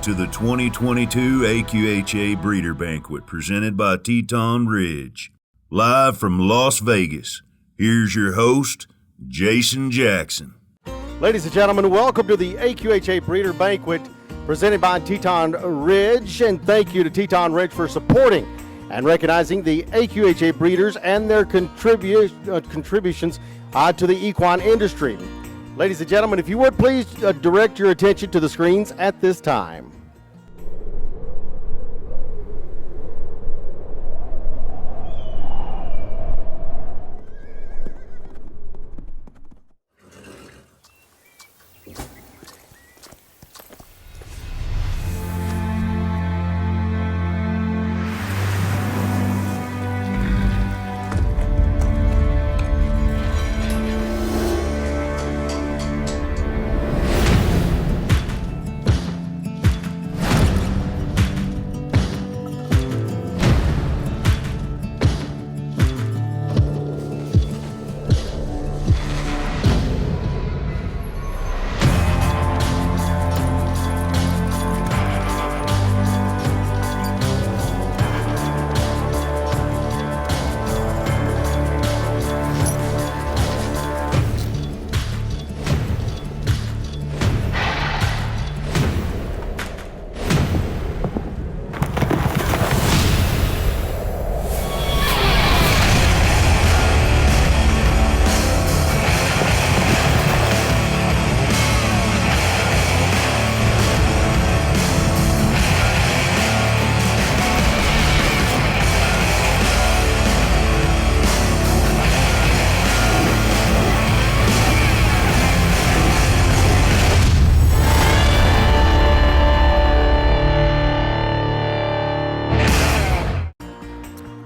to the 2022 AQHA Breeder Banquet presented by Teton Ridge. Live from Las Vegas, here's your host, Jason Jackson. Ladies and gentlemen, welcome to the AQHA Breeder Banquet presented by Teton Ridge. And thank you to Teton Ridge for supporting and recognizing the AQHA breeders and their contributions to the equine industry. Ladies and gentlemen, if you would please direct your attention to the screens at this time.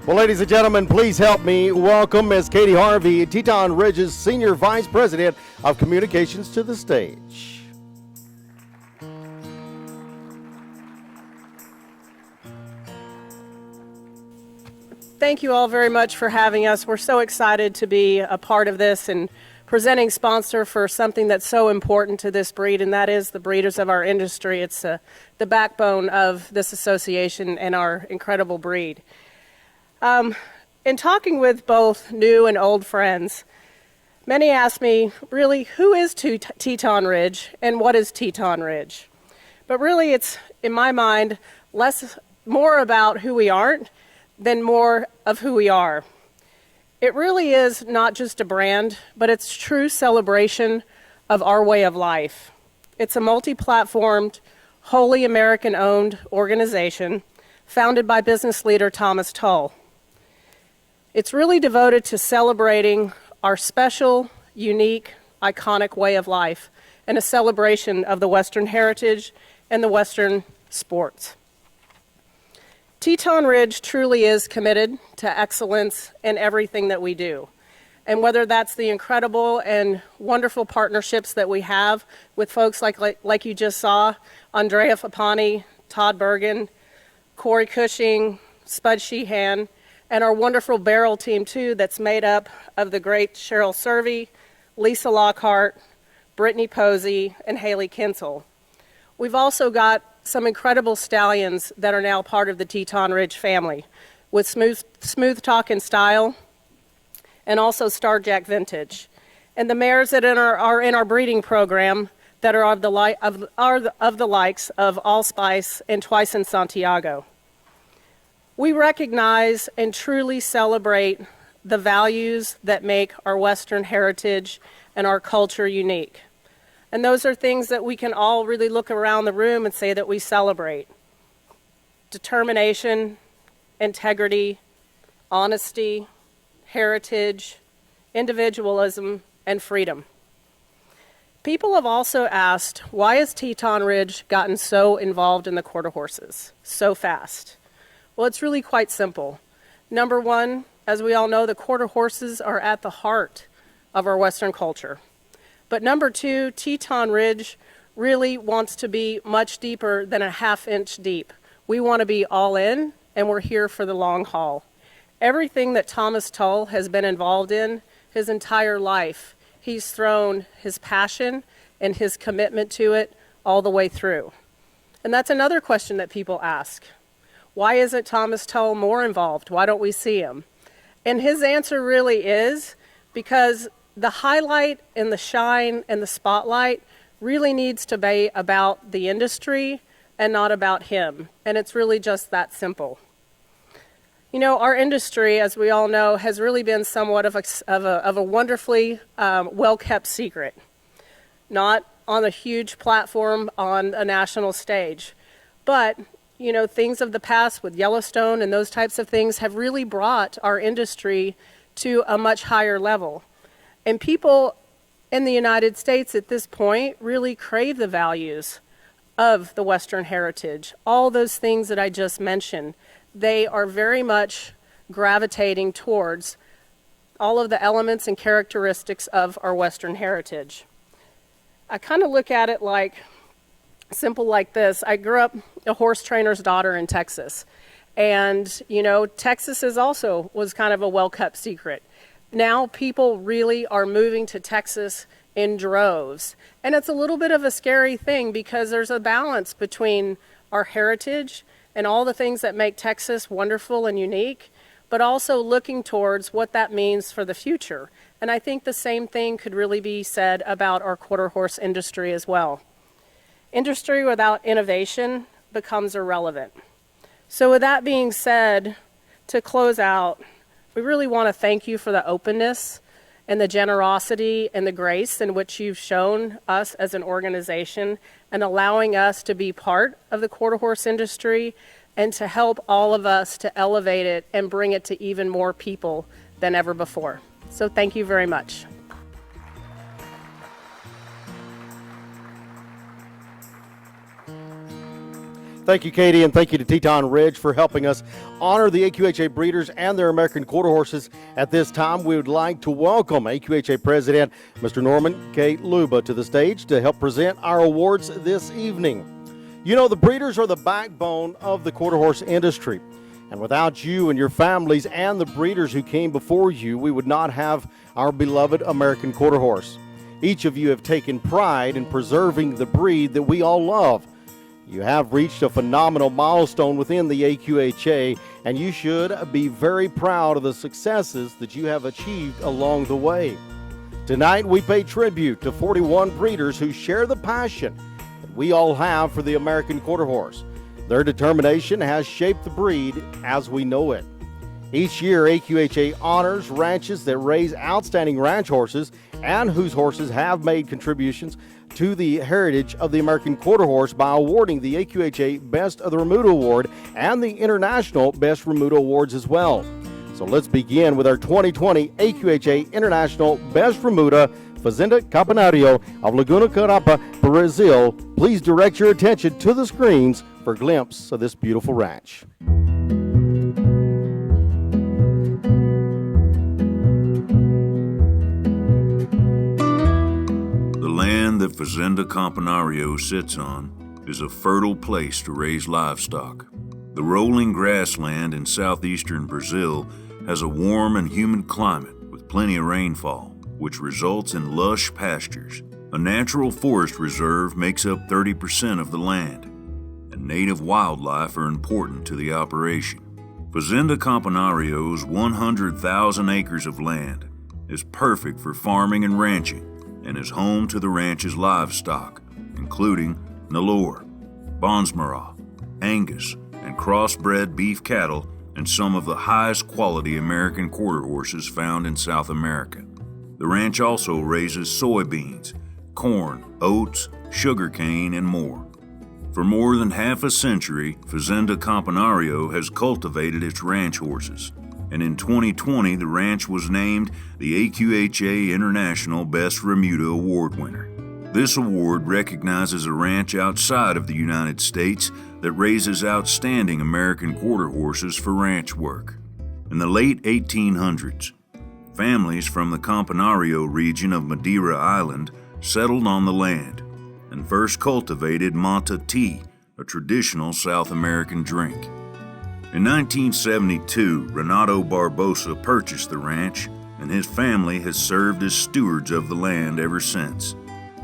Well, ladies and gentlemen, please help me welcome Ms. Katie Harvey, Teton Ridge's Senior Vice President of Communications, to the stage. Thank you all very much for having us. We're so excited to be a part of this and presenting sponsor for something that's so important to this breed, and that is the breeders of our industry. It's the backbone of this association and our incredible breed. In talking with both new and old friends, many ask me, really, who is Teton Ridge and what is Teton Ridge? But really, it's, in my mind, more about who we aren't than more of who we are. It really is not just a brand, but it's true celebration of our way of life. It's a multi-platformed, wholly American-owned organization founded by business leader Thomas Tull. It's really devoted to celebrating our special, unique, iconic way of life and a celebration of the Western heritage and the Western sports. Teton Ridge truly is committed to excellence in everything that we do. And whether that's the incredible and wonderful partnerships that we have with folks like you just saw, Andrea Fapani, Todd Bergen, Corey Cushing, Spud Sheehan, and our wonderful barrel team, too, that's made up of the great Cheryl Servey, Lisa Lockhart, Brittany Posey, and Haley Kinsel. We've also got some incredible stallions that are now part of the Teton Ridge family, with Smooth Talk and Style, and also Starjack Vintage. And the mares that are in our breeding program that are of the likes of Allspice and Twice in Santiago. We recognize and truly celebrate the values that make our Western heritage and our culture unique. And those are things that we can all really look around the room and say that we celebrate. Determination, integrity, honesty, heritage, individualism, and freedom. People have also asked, why has Teton Ridge gotten so involved in the quarter horses so fast? Well, it's really quite simple. Number one, as we all know, the quarter horses are at the heart of our Western culture. But number two, Teton Ridge really wants to be much deeper than a half-inch deep. We want to be all in, and we're here for the long haul. Everything that Thomas Tull has been involved in his entire life, he's thrown his passion and his commitment to it all the way through. And that's another question that people ask. Why isn't Thomas Tull more involved? Why don't we see him? And his answer really is because the highlight and the shine and the spotlight really needs to be about the industry and not about him. And it's really just that simple. You know, our industry, as we all know, has really been somewhat of a wonderfully well-kept secret. Not on a huge platform on a national stage. But, you know, things of the past with Yellowstone and those types of things have really brought our industry to a much higher level. And people in the United States at this point really crave the values of the Western heritage. All those things that I just mentioned, they are very much gravitating towards all of the elements and characteristics of our Western heritage. I kind of look at it like simple like this. I grew up a horse trainer's daughter in Texas. And, you know, Texas was kind of a well-kept secret. Now people really are moving to Texas in droves. And it's a little bit of a scary thing because there's a balance between our heritage and all the things that make Texas wonderful and unique, but also looking towards what that means for the future. And I think the same thing could really be said about our quarter horse industry as well. Industry without innovation becomes irrelevant. So with that being said, to close out, we really want to thank you for the openness and the generosity and the grace in which you've shown us as an organization and allowing us to be part of the quarter horse industry and to help all of us to elevate it and bring it to even more people than ever before. So thank you very much. Thank you, Katie, and thank you to Teton Ridge for helping us honor the AQHA breeders and their American quarter horses. At this time, we would like to welcome AQHA President Mr. Norman K. Luba to the stage to help present our awards this evening. You know, the breeders are the backbone of the quarter horse industry. And without you and your families and the breeders who came before you, we would not have our beloved American quarter horse. Each of you have taken pride in preserving the breed that we all love. You have reached a phenomenal milestone within the AQHA, and you should be very proud of the successes that you have achieved along the way. Tonight, we pay tribute to 41 breeders who share the passion that we all have for the American quarter horse. Their determination has shaped the breed as we know it. Each year, AQHA honors ranches that raise outstanding ranch horses and whose horses have made contributions to the heritage of the American quarter horse by awarding the AQHA Best of the Remuda Award and the International Best Remuda Awards as well. So let's begin with our 2020 AQHA International Best Remuda, Fazenda Campanario of Laguna Carapa, Brazil. Please direct your attention to the screens for a glimpse of this beautiful ranch. The land that Fazenda Campanario sits on is a fertile place to raise livestock. The rolling grassland in southeastern Brazil has a warm and humid climate with plenty of rainfall, which results in lush pastures. A natural forest reserve makes up 30% of the land, and native wildlife are important to the operation. Fazenda Campanario's 100,000 acres of land is perfect for farming and ranching and is home to the ranch's livestock, including Nelore, Bonsmara, Angus, and crossbred beef cattle and some of the highest quality American quarter horses found in South America. The ranch also raises soybeans, corn, oats, sugarcane, and more. For more than half a century, Fazenda Campanario has cultivated its ranch horses, and in 2020 the ranch was named the AQHA International Best Remuda Award winner. This award recognizes a ranch outside of the United States that raises outstanding American quarter horses for ranch work. In the late 1800s, families from the Campanario region of Madeira Island settled on the land and first cultivated Manta tea, a traditional South American drink. In 1972, Renato Barbosa purchased the ranch, and his family has served as stewards of the land ever since.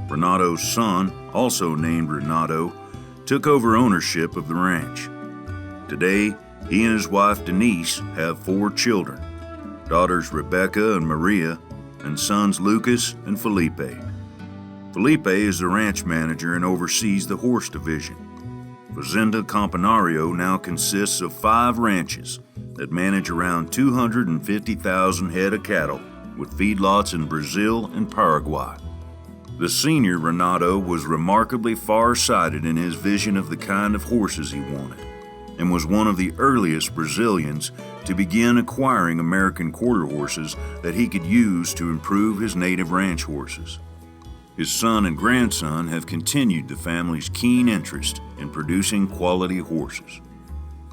Renato's son, also named Renato, took over ownership of the ranch. Today, he and his wife Denise have 4 children, daughters Rebecca and Maria, and sons Lucas and Felipe. Felipe is the ranch manager and oversees the horse division. Fazenda Campanario now consists of 5 ranches that manage around 250,000 head of cattle, with feedlots in Brazil and Paraguay. The senior Renato was remarkably far-sighted in his vision of the kind of horses he wanted, and was one of the earliest Brazilians to begin acquiring American quarter horses that he could use to improve his native ranch horses. His son and grandson have continued the family's keen interest in producing quality horses.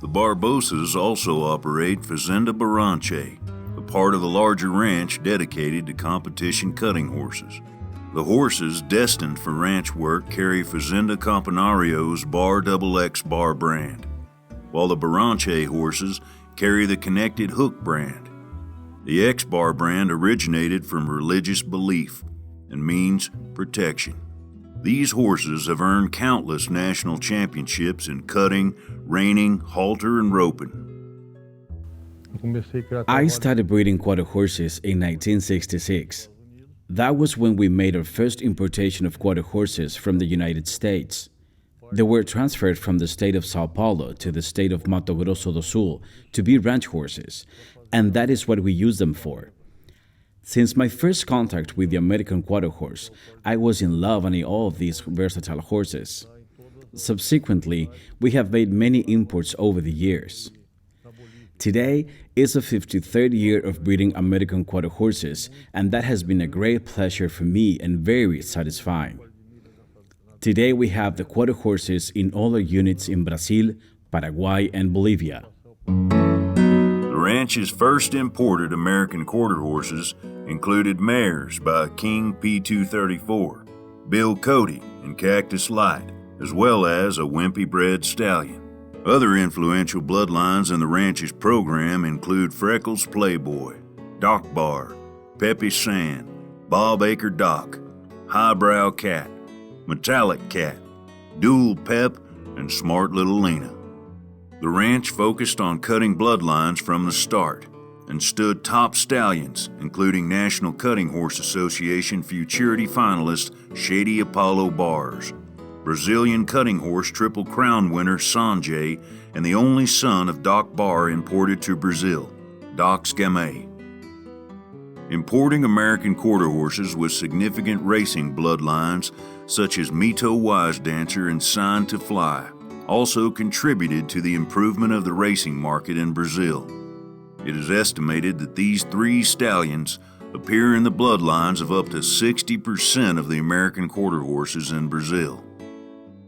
The Barbosas also operate Fazenda Barranche, a part of the larger ranch dedicated to competition cutting horses. The horses destined for ranch work carry Fazenda Campanario's Bar XX Bar brand, while the Barranche horses carry the Connected Hook brand. The X-Bar brand originated from religious belief and means protection. These horses have earned countless national championships in cutting, reining, halter, and roping. I started breeding quarter horses in 1966. That was when we made our first importation of quarter horses from the United States. They were transferred from the state of Sao Paulo to the state of Mato Grosso do Sul to be ranch horses, and that is what we use them for. Since my first contact with the American quarter horse, I was in love and in awe of these versatile horses. Subsequently, we have made many imports over the years. Today is the 53rd year of breeding American quarter horses, and that has been a great pleasure for me and very satisfying. Today we have the quarter horses in all our units in Brazil, Paraguay, and Bolivia. The ranch's first imported American quarter horses included mares by King P234, Bill Cody, and Cactus Light, as well as a wimpy-bred stallion. Other influential bloodlines in the ranch's program include Freckles Playboy, Doc Bar, Peppy Sand, Bob Acre Doc, Highbrow Cat, Metallic Cat, Dual Pep, and Smart Little Lena. The ranch focused on cutting bloodlines from the start and stood top stallions, including National Cutting Horse Association Futurity finalist Shady Apollo Bars, Brazilian cutting horse Triple Crown winner Sanjay, and the only son of Doc Bar imported to Brazil, Doc Gamay. Importing American quarter horses with significant racing bloodlines such as Mito Wise Dancer and Sign to Fly also contributed to the improvement of the racing market in Brazil. It is estimated that these 3 stallions appear in the bloodlines of up to 60% of the American quarter horses in Brazil.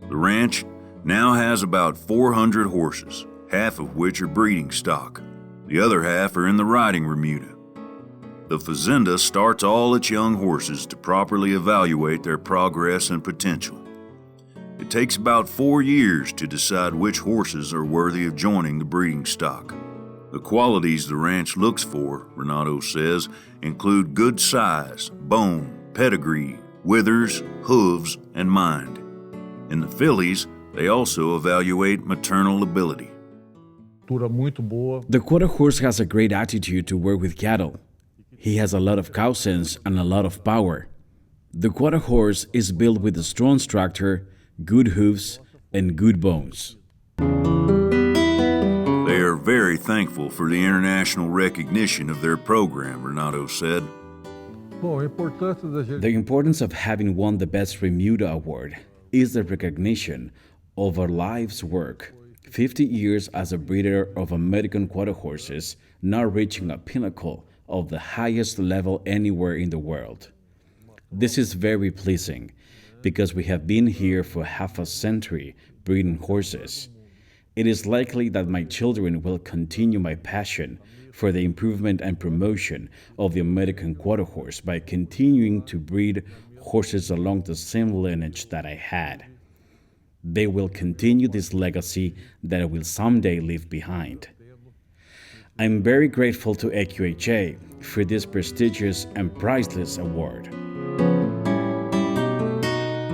The ranch now has about 400 horses, half of which are breeding stock. The other half are in the riding remuda. The fazenda starts all its young horses to properly evaluate their progress and potential. It takes about 4 years to decide which horses are worthy of joining the breeding stock. The qualities the ranch looks for, Renato says, include good size, bone, pedigree, withers, hooves, and mind. In the fillies, they also evaluate maternal ability. The quarter horse has a great attitude to work with cattle. He has a lot of cow sense and a lot of power. The quarter horse is built with a strong structure, good hooves, and good bones. They are very thankful for the international recognition of their program, Renato said. The importance of having won the Best Remuda Award is the recognition of our life's work. 50 years as a breeder of American quarter horses, now reaching a pinnacle of the highest level anywhere in the world. This is very pleasing because we have been here for half a century breeding horses. It is likely that my children will continue my passion for the improvement and promotion of the American quarter horse by continuing to breed horses along the same lineage that I had. They will continue this legacy that I will someday leave behind. I'm very grateful to AQHA for this prestigious and priceless award.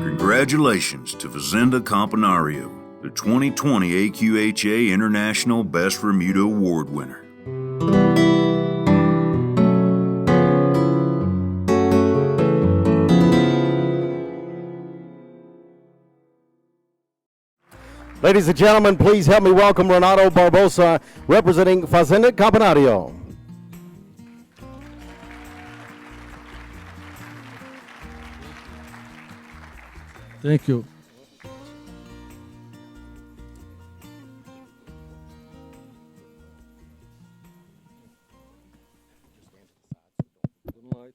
Congratulations to Fazenda Campanario. the 2020 AQHA International Best Remuda Award winner. Ladies and gentlemen, please help me welcome Renato Barbosa, representing Fazenda Campanario. Thank you. Good night.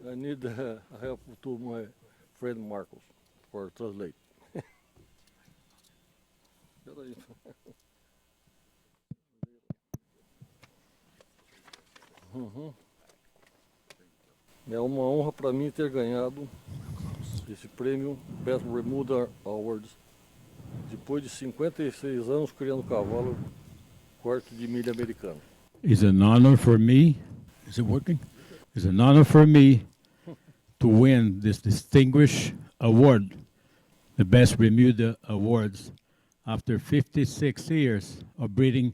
I need help to my friend Marcos for translate. É uma honra para mim ter ganhado esse prêmio Best Remuda Awards depois de 56 anos criando cavalo quarto de milha americano. It's an honor for me. Is it working? It's an honor for me to win this distinguished award, the Best Remuda Awards, after 56 years of breeding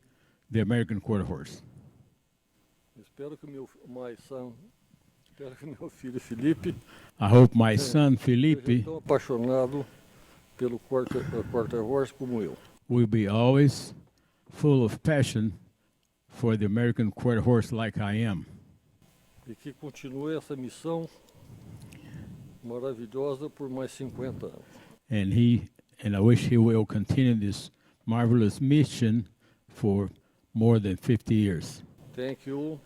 the American Quarter Horse. Espero que meu filho Felipe I hope my son seja Felipe tão apaixonado pelo quarter horse como eu. will be always full of passion for the American Quarter Horse like I am. E que continue essa missão maravilhosa por mais 50 anos. And I wish he will continue this marvelous mission for more than 50 years. Thank you.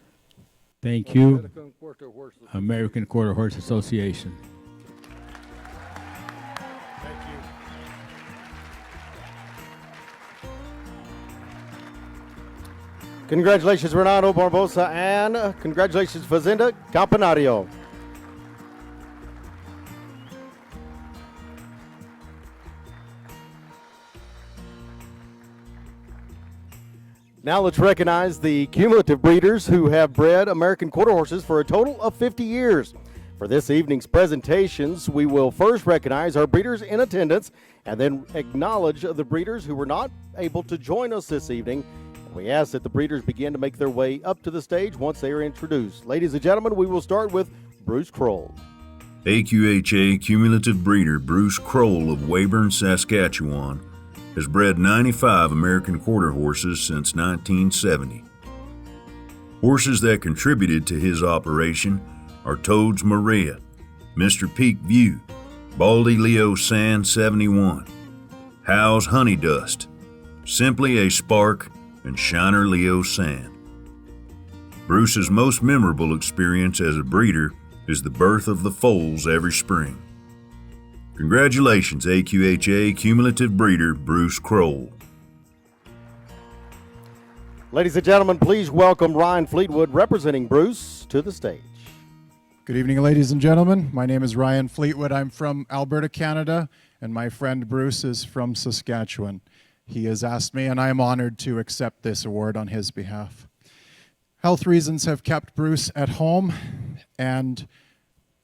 Thank you, American Quarter Horse Association. American Quarter Horse Association. Congratulations, Renato Barbosa, and congratulations, Fazenda Campanario. Now let's recognize the cumulative breeders who have bred American Quarter Horses for a total of 50 years. For this evening's presentations, we will first recognize our breeders in attendance and then acknowledge the breeders who were not able to join us this evening. We ask that the breeders begin to make their way up to the stage once they are introduced. Ladies and gentlemen, we will start with Bruce Kroll. AQHA cumulative breeder Bruce Kroll of Weyburn, Saskatchewan, has bred 95 American Quarter Horses since 1970. Horses that contributed to his operation are Toads Maria, Mr. Peak View, Baldy Leo San 71, How's Honey Dust, Simply a Spark, and Shiner Leo San. Bruce's most memorable experience as a breeder is the birth of the foals every spring. Congratulations, AQHA cumulative breeder Bruce Kroll. Ladies and gentlemen, please welcome Ryan Fleetwood, representing Bruce, to the stage. Good evening, ladies and gentlemen. My name is Ryan Fleetwood. I'm from Alberta, Canada, and my friend Bruce is from Saskatchewan. He has asked me, and I am honored to accept this award on his behalf. Health reasons have kept Bruce at home, and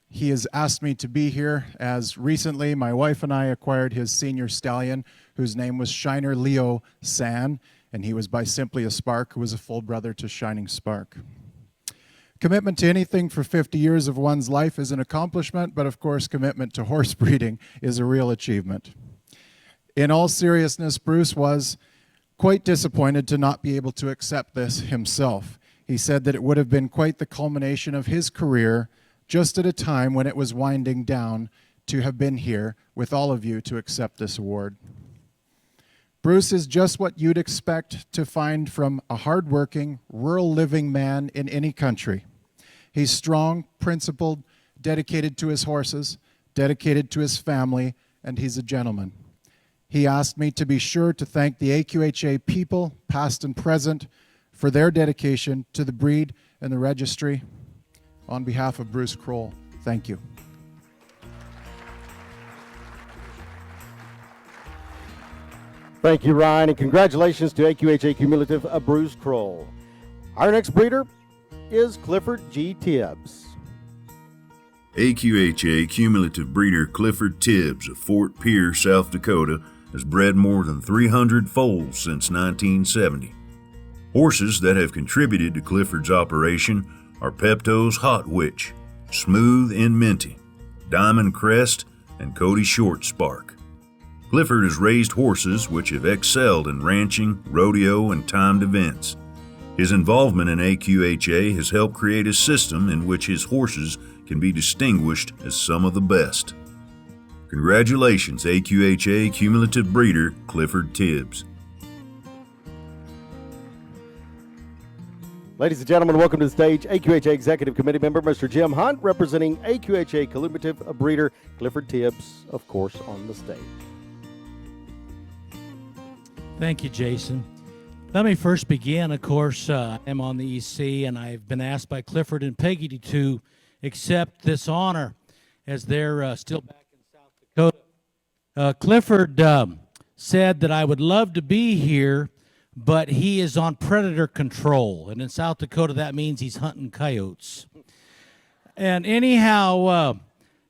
he has asked me to be here as recently my wife and I acquired his senior stallion, whose name was Shiner Leo San, and he was by Simply a Spark, who was a full brother to Shining Spark. Commitment to anything for 50 years of one's life is an accomplishment, but of course commitment to horse breeding is a real achievement. In all seriousness, Bruce was quite disappointed to not be able to accept this himself. He said that it would have been quite the culmination of his career, just at a time when it was winding down, to have been here with all of you to accept this award. Bruce is just what you'd expect to find from a hardworking, rural-living man in any country. He's strong, principled, dedicated to his horses, dedicated to his family, and he's a gentleman. He asked me to be sure to thank the AQHA people, past and present, for their dedication to the breed and the registry. On behalf of Bruce Kroll, thank you. Thank you, Ryan, and congratulations to AQHA cumulative Bruce Kroll. Our next breeder is Clifford G. Tibbs. AQHA cumulative breeder Clifford Tibbs of Fort Pierre, South Dakota, has bred more than 300 foals since 1970. Horses that have contributed to Clifford's operation are Pepto's Hot Witch, Smooth and Minty, Diamond Crest, and Cody Short Spark. Clifford has raised horses which have excelled in ranching, rodeo, and timed events. His involvement in AQHA has helped create a system in which his horses can be distinguished as some of the best. Congratulations, AQHA Cumulative Breeder Clifford Tibbs. Ladies and gentlemen, welcome to the stage AQHA Executive Committee member Mr. Jim Hunt, representing AQHA Cumulative Breeder Clifford Tibbs, of course, on the stage. Thank you, Jason. Let me first begin. Of course, I'm on the EC, and I've been asked by Clifford and Peggy to accept this honor as they're still back in South Dakota. Clifford said that I would love to be here, but he is on predator control, and in South Dakota that means he's hunting coyotes. And anyhow,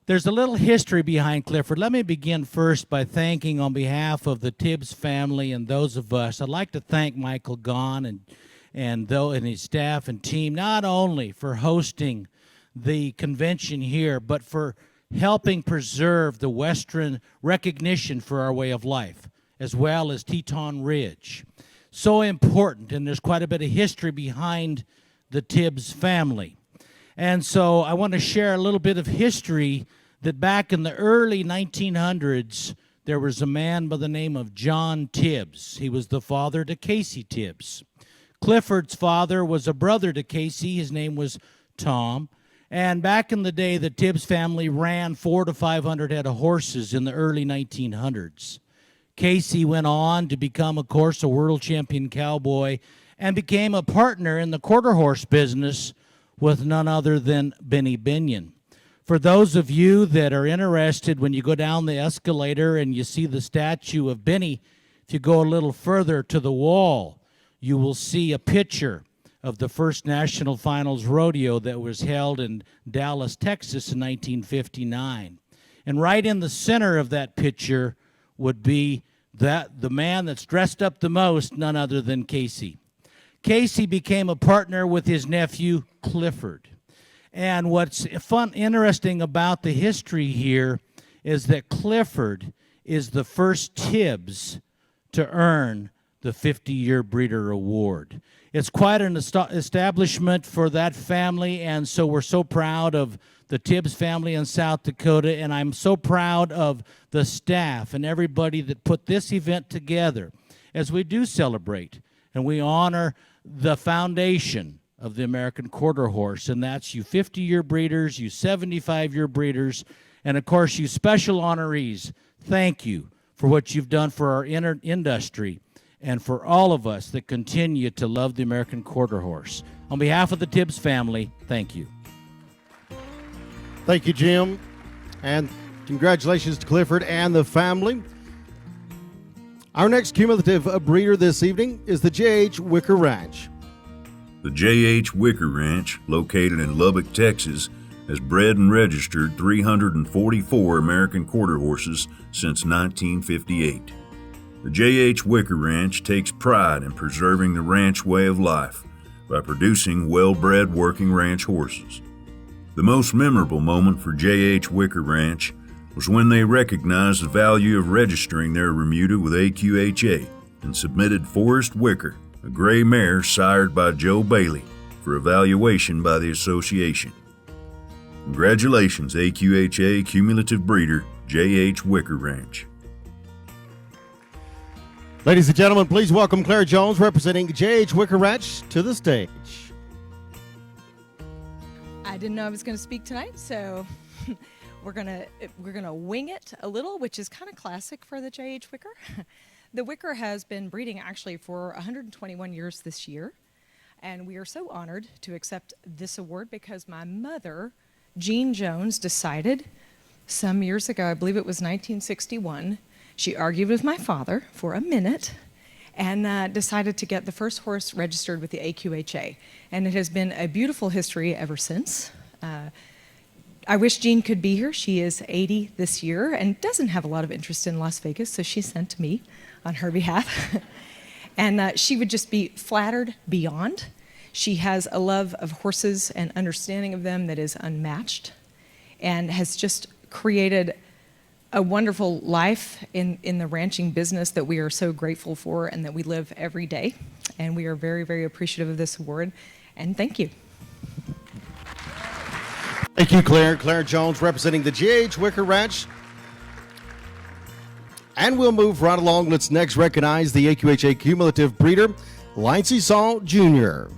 there's a little history behind Clifford. Let me begin first by thanking, on behalf of the Tibbs family and those of us, I'd like to thank Michael Gahn and his staff and team, not only for hosting the convention here, but for helping preserve the Western recognition for our way of life, as well as Teton Ridge. So important, and there's quite a bit of history behind the Tibbs family. And so I want to share a little bit of history that back in the early 1900s, there was a man by the name of John Tibbs. He was the father to Casey Tibbs. Clifford's father was a brother to Casey. His name was Tom. And back in the day, the Tibbs family ran 400 to 500 head of horses in the early 1900s. Casey went on to become, of course, a world champion cowboy and became a partner in the quarter horse business with none other than Benny Binion. For those of you that are interested, when you go down the escalator and you see the statue of Benny, if you go a little further to the wall, you will see a picture of the first National Finals Rodeo that was held in Dallas, Texas in 1959. And right in the center of that picture would be the man that's dressed up the most, none other than Casey. Casey became a partner with his nephew, Clifford. And what's interesting about the history here is that Clifford is the first Tibbs to earn the 50-year Breeder Award. It's quite an establishment for that family, and so we're so proud of the Tibbs family in South Dakota, and I'm so proud of the staff and everybody that put this event together as we do celebrate and we honor the foundation of the American quarter horse, and that's you 50-year breeders, you 75-year breeders, and of course you special honorees. Thank you for what you've done for our industry and for all of us that continue to love the American quarter horse. On behalf of the Tibbs family, thank you. Thank you, Jim, and congratulations to Clifford and the family. Our next cumulative breeder this evening is the J.H. Wicker Ranch. The J.H. Wicker Ranch, located in Lubbock, Texas, has bred and registered 344 American quarter horses since 1958. The J.H. Wicker Ranch takes pride in preserving the ranch way of life by producing well-bred working ranch horses. The most memorable moment for J.H. Wicker Ranch was when they recognized the value of registering their Remuda with AQHA and submitted Forrest Wicker, a gray mare sired by Joe Bailey, for evaluation by the association. Congratulations, AQHA Cumulative Breeder, J.H. Wicker Ranch. Ladies and gentlemen, please welcome Claire Jones, representing J.H. Wicker Ranch, to the stage. I didn't know I was going to speak tonight, so we're gonna wing it a little, which is kind of classic for the J.H. Wicker. The Wicker has been breeding actually for 121 years this year, and we are so honored to accept this award because my mother, Jean Jones, decided some years ago, I believe it was 1961, she argued with my father for a minute and decided to get the first horse registered with the AQHA. And it has been a beautiful history ever since. I wish Jean could be here. She is 80 this year and doesn't have a lot of interest in Las Vegas, so she sent to me on her behalf. And she would just be flattered beyond. She has a love of horses and understanding of them that is unmatched, and has just created a wonderful life in the ranching business that we are so grateful for and that we live every day. And we are very, very appreciative of this award. And thank you. Thank you, Claire. Claire Jones representing the J.H. Wicker Ranch. And we'll move right along. Let's next recognize the AQHA Cumulative Breeder, Lindsey Saul Jr.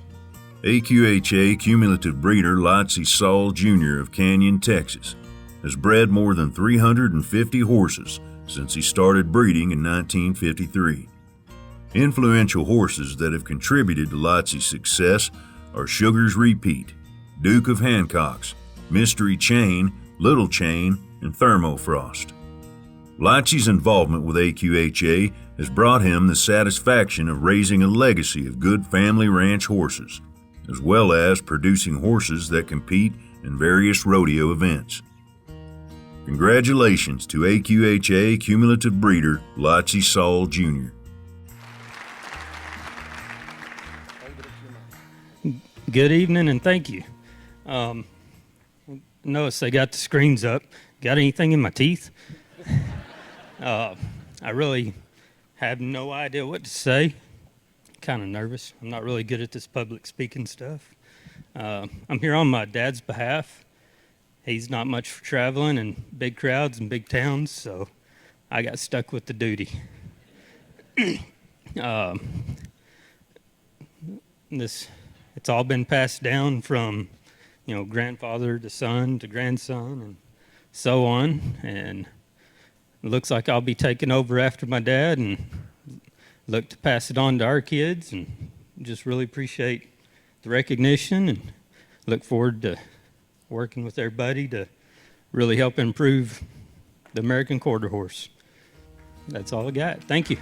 AQHA Cumulative Breeder Lindsey Saul Jr. of Canyon, Texas, has bred more than 350 horses since he started breeding in 1953. Influential horses that have contributed to Lindsey's success are Sugar's Repeat, Duke of Hancock's, Mystery Chain, Little Chain, and Thermofrost. Lindsey's involvement with AQHA has brought him the satisfaction of raising a legacy of good family ranch horses, as well as producing horses that compete in various rodeo events. Congratulations to AQHA Cumulative Breeder Lindsey Saul Jr. Good evening and thank you. Notice they got the screens up. Got anything in my teeth? I really have no idea what to say. Kind of nervous. I'm not really good at this public speaking stuff. I'm here on my dad's behalf. He's not much for traveling and big crowds and big towns, so I got stuck with the duty. It's all been passed down from, grandfather to son to grandson and so on, and it looks like I'll be taking over after my dad and look to pass it on to our kids, and just really appreciate the recognition and look forward to working with everybody to really help improve the American quarter horse. That's all I got. Thank you.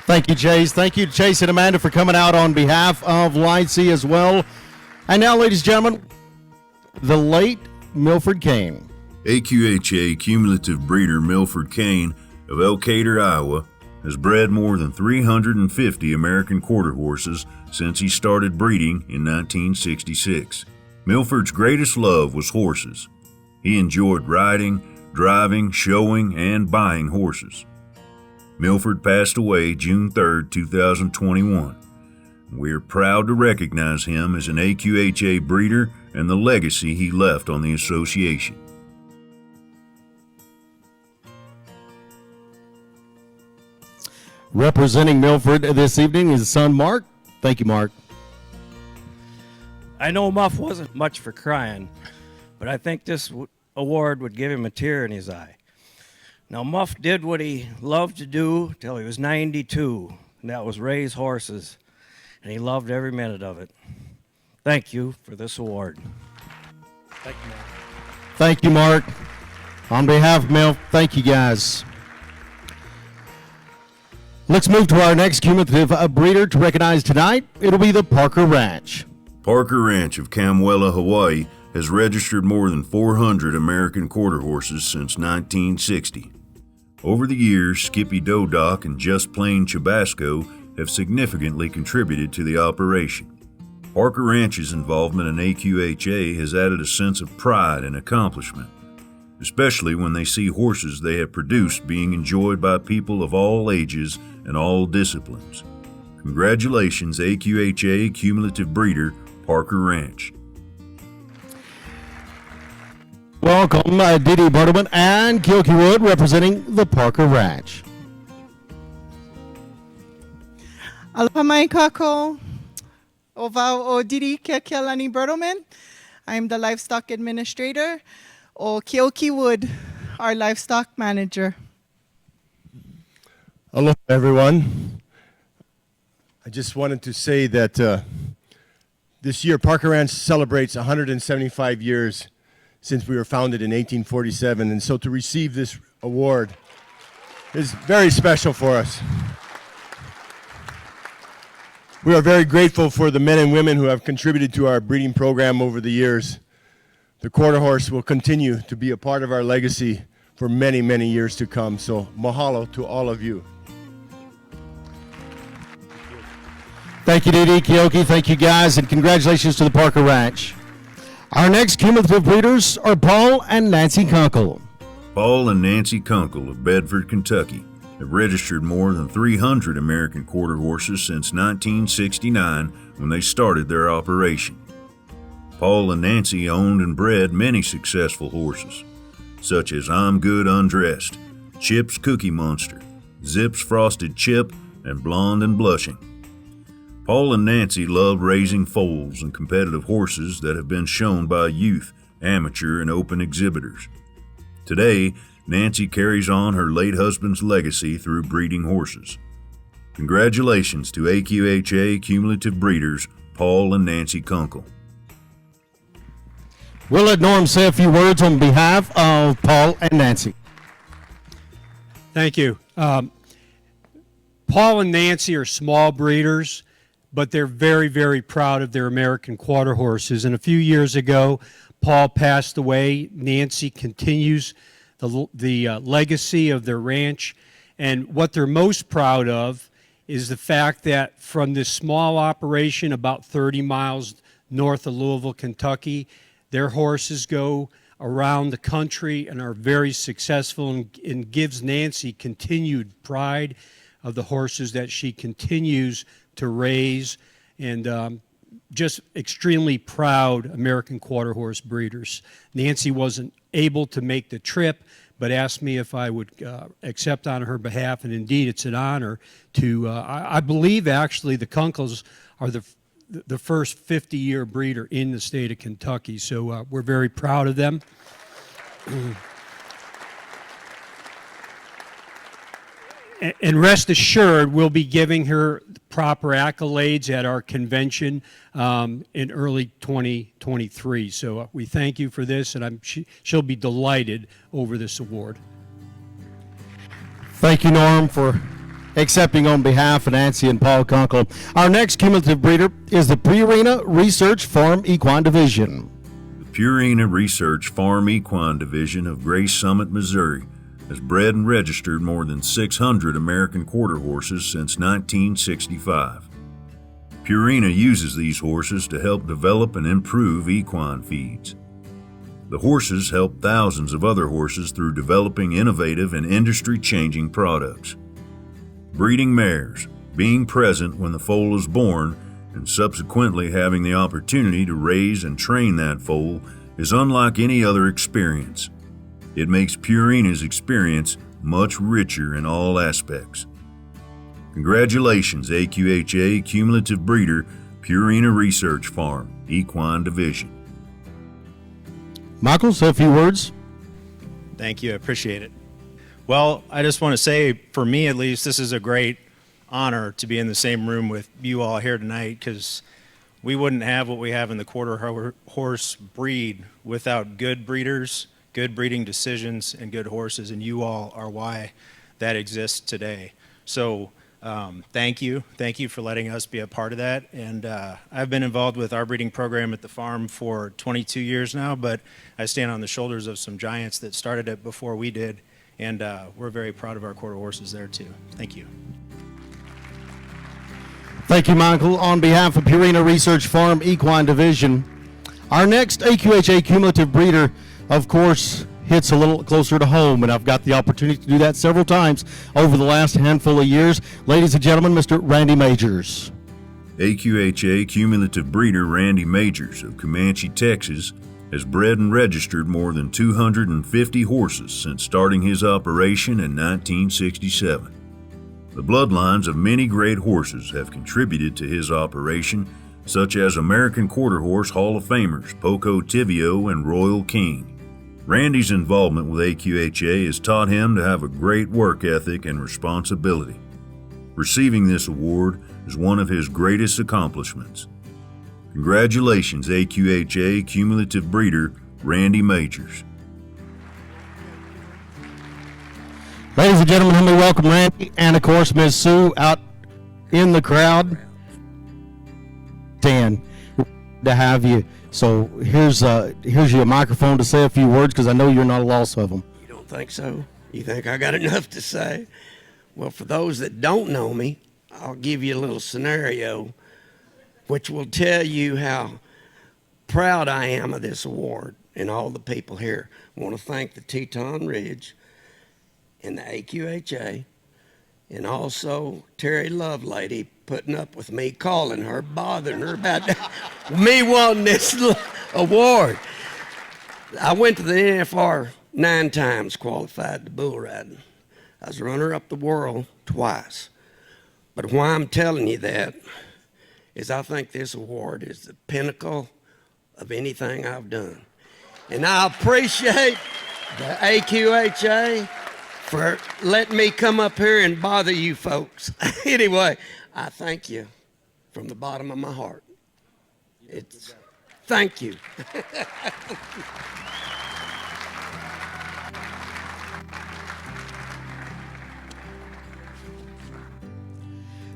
Thank you, Chase. Thank you, Chase and Amanda, for coming out on behalf of Lindsey as well. And now, ladies and gentlemen, the late Milford Kane. AQHA Cumulative Breeder Milford Kane of Elkader, Iowa, has bred more than 350 American quarter horses since he started breeding in 1966. Milford's greatest love was horses. He enjoyed riding, driving, showing, and buying horses. Milford passed away June 3, 2021. We are proud to recognize him as an AQHA breeder and the legacy he left on the association. Representing Milford this evening is his son, Mark. Thank you, Mark. I know Muff wasn't much for crying, but I think this award would give him a tear in his eye. Now, Muff did what he loved to do till he was 92, and that was raise horses, and he loved every minute of it. Thank you for this award. Thank you, Mark. Thank you, Mark. On behalf of Milf, thank you, guys. Let's move to our next cumulative breeder to recognize tonight. It'll be the Parker Ranch. Parker Ranch of Kamwela, Hawaii, has registered more than 400 American quarter horses since 1960. Over the years, Skippy Dodock and Just Plain Chabasco have significantly contributed to the operation. Parker Ranch's involvement in AQHA has added a sense of pride and accomplishment, especially when they see horses they have produced being enjoyed by people of all ages and all disciplines. Congratulations, AQHA Cumulative Breeder, Parker Ranch. Welcome, Didi Bartleman and Kilkey Wood, representing the Parker Ranch. Aloha mai kako. Ovau o Didi Kekelani Bertleman. I'm the livestock administrator. O Kilkey Wood, our livestock manager. Aloha, everyone. I just wanted to say that this year Parker Ranch celebrates 175 years since we were founded in 1847, and so to receive this award is very special for us. We are very grateful for the men and women who have contributed to our breeding program over the years. the quarter horse will continue to be a part of our legacy for many, many years to come. So mahalo to all of you. Thank you, Didi Kioki. Thank you, guys, and congratulations to the Parker Ranch. Our next cumulative breeders are Paul and Nancy Kunkel. Paul and Nancy Kunkel of Bedford, Kentucky, have registered more than 300 American quarter horses since 1969 when they started their operation. Paul and Nancy owned and bred many successful horses, such as I'm Good Undressed, Chip's Cookie Monster, Zip's Frosted Chip, and Blonde and Blushing. Paul and Nancy love raising foals and competitive horses that have been shown by youth, amateur, and open exhibitors. Today, Nancy carries on her late husband's legacy through breeding horses. Congratulations to AQHA cumulative breeders Paul and Nancy Kunkel. We'll let Norm say a few words on behalf of Paul and Nancy. Thank you. Paul and Nancy are small breeders, but they're very, very proud of their American quarter horses. And a few years ago, Paul passed away. Nancy continues the legacy of their ranch. And what they're most proud of is the fact that from this small operation about 30 miles north of Louisville, Kentucky, their horses go around the country and are very successful, and gives Nancy continued pride of the horses that she continues to raise, and just extremely proud American quarter horse breeders. Nancy wasn't able to make the trip, but asked me if I would accept on her behalf, and indeed it's an honor to, I believe actually the Kunkels are the first 50-year breeder in the state of Kentucky, so we're very proud of them. And rest assured, we'll be giving her proper accolades at our convention in early 2023. So we thank you for this, and she'll be delighted over this award. Thank you, Norm, for accepting on behalf of Nancy and Paul Kunkel. Our next cumulative breeder is the Purina Research Farm Equine Division. The Purina Research Farm Equine Division of Grace Summit, Missouri, has bred and registered more than 600 American quarter horses since 1965. Purina uses these horses to help develop and improve equine feeds. The horses help thousands of other horses through developing innovative and industry-changing products. Breeding mares, being present when the foal is born, and subsequently having the opportunity to raise and train that foal is unlike any other experience. It makes Purina's experience much richer in all aspects. Congratulations, AQHA Cumulative Breeder, Purina Research Farm, Equine Division. Michael, say a few words. Thank you, I appreciate it. Well, I just want to say, for me at least, this is a great honor to be in the same room with you all here tonight, because we wouldn't have what we have in the quarter horse breed without good breeders, good breeding decisions, and good horses, and you all are why that exists today. So thank you for letting us be a part of that. And I've been involved with our breeding program at the farm for 22 years now, but I stand on the shoulders of some giants that started it before we did, and we're very proud of our quarter horses there too. Thank you. Thank you, Michael. On behalf of Purina Research Farm Equine Division, our next AQHA cumulative breeder, of course, hits a little closer to home, and I've got the opportunity to do that several times over the last handful of years. Ladies and gentlemen, Mr. Randy Majors. AQHA cumulative breeder Randy Majors of Comanche, Texas, has bred and registered more than 250 horses since starting his operation in 1967. The bloodlines of many great horses have contributed to his operation, such as American Quarter Horse Hall of Famers Poco Tivio and Royal King. Randy's involvement with AQHA has taught him to have a great work ethic and responsibility. Receiving this award is one of his greatest accomplishments. Congratulations, AQHA cumulative breeder Randy Majors. Ladies and gentlemen, let me welcome Randy and, of course, Ms. Sue out in the crowd. Dan. to have you. So here's your microphone to say a few words, because I know you're not a loss of them. You don't think so? You think I got enough to say? Well, for those that don't know me, I'll give you a little scenario which will tell you how proud I am of this award and all the people here. I want to thank the Teton Ridge and the AQHA, and also Terry Lovelady putting up with me calling her, bothering her about me wanting this award. I went to the NFR 9 times, qualified to bull riding. I was runner-up the world twice. But why I'm telling you that is I think this award is the pinnacle of anything I've done. And I appreciate the AQHA for letting me come up here and bother you folks. Anyway, I thank you from the bottom of my heart. Thank you.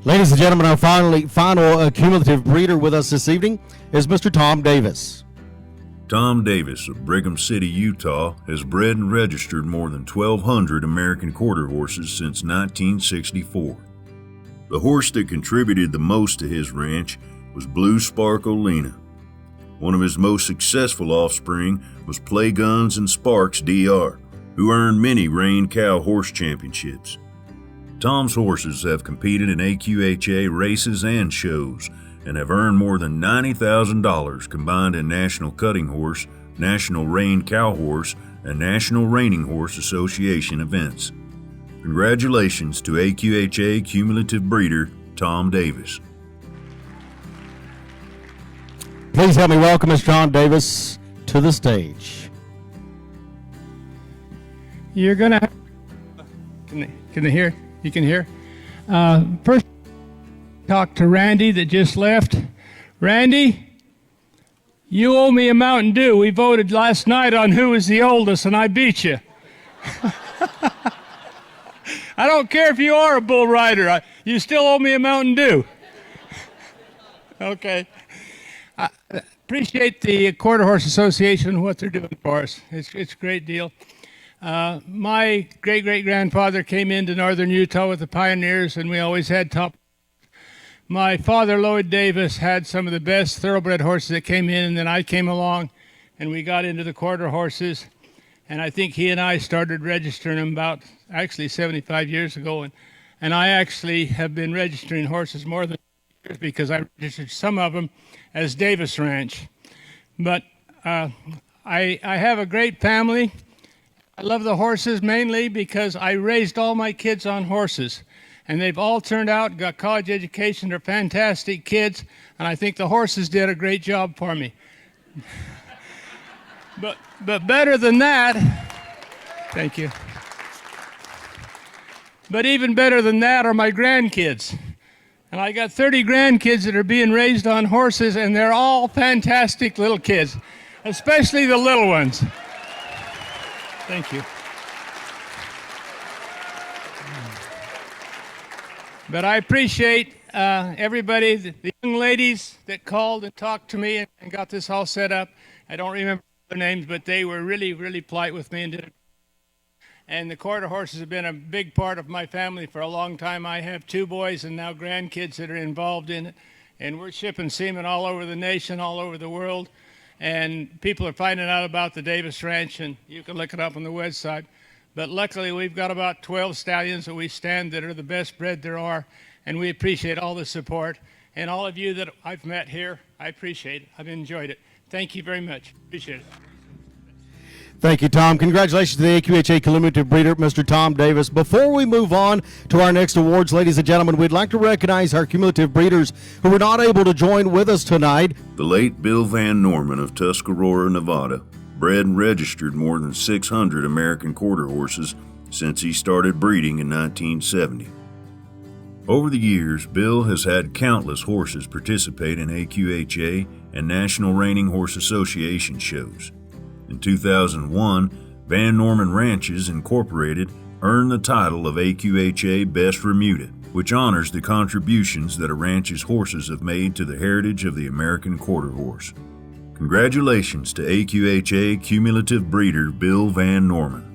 Ladies and gentlemen, our final cumulative breeder with us this evening is Mr. Tom Davis. Tom Davis of Brigham City, Utah, has bred and registered more than 1,200 American quarter horses since 1964. The horse that contributed the most to his ranch was Blue Sparkle Lena. One of his most successful offspring was Play Guns and Sparks Dr., who earned many rein cow horse championships. Tom's horses have competed in AQHA races and shows and have earned more than $90,000 combined in National Cutting Horse, National Rein Cow Horse, and National Reining Horse Association events. Congratulations to AQHA cumulative breeder Tom Davis. Please help me welcome Mr. Tom Davis to the stage. You're going to... Can they hear? You can hear? First, talk to Randy that just left. Randy, you owe me a Mountain Dew. We voted last night on who was the oldest, and I beat you. I don't care if you are a bull rider. You still owe me a Mountain Dew. Okay. I appreciate the Quarter Horse Association and what they're doing for us. It's a great deal. My great-great-grandfather came into northern Utah with the pioneers, and we always had top. My father, Lloyd Davis, had some of the best thoroughbred horses that came in, and then I came along, and we got into the quarter horses, and I think he and I started registering them about, actually, 75 years ago, and I actually have been registering horses more than years because I registered some of them as Davis Ranch. But I have a great family. I love the horses mainly because I raised all my kids on horses, and they've all turned out, got college education. They're fantastic kids, and I think the horses did a great job for me. But better than that, thank you. But even better than that are my grandkids. And I got 30 grandkids that are being raised on horses, and they're all fantastic little kids, especially the little ones. Thank you. But I appreciate everybody, the young ladies that called and talked to me and got this all set up. I don't remember their names, but they were really, really polite with me and did it. And the quarter horses have been a big part of my family for a long time. I have 2 boys and now grandkids that are involved in it. And we're shipping semen all over the nation, all over the world. And people are finding out about the Davis Ranch, and you can look it up on the website. But luckily, we've got about 12 stallions that we stand that are the best bred there are, and we appreciate all the support. And all of you that I've met here, I appreciate it. I've enjoyed it. Thank you very much. Appreciate it. Thank you, Tom. Congratulations to the AQHA cumulative breeder, Mr. Tom Davis. Before we move on to our next awards, ladies and gentlemen, we'd like to recognize our cumulative breeders who were not able to join with us tonight. The late Bill Van Norman of Tuscarora, Nevada, bred and registered more than 600 American quarter horses since he started breeding in 1970. Over the years, Bill has had countless horses participate in AQHA and National Reining Horse Association shows. In 2001, Van Norman Ranches Incorporated earned the title of AQHA Best Remuda, which honors the contributions that a ranch's horses have made to the heritage of the American quarter horse. Congratulations to AQHA Cumulative breeder Bill Van Norman.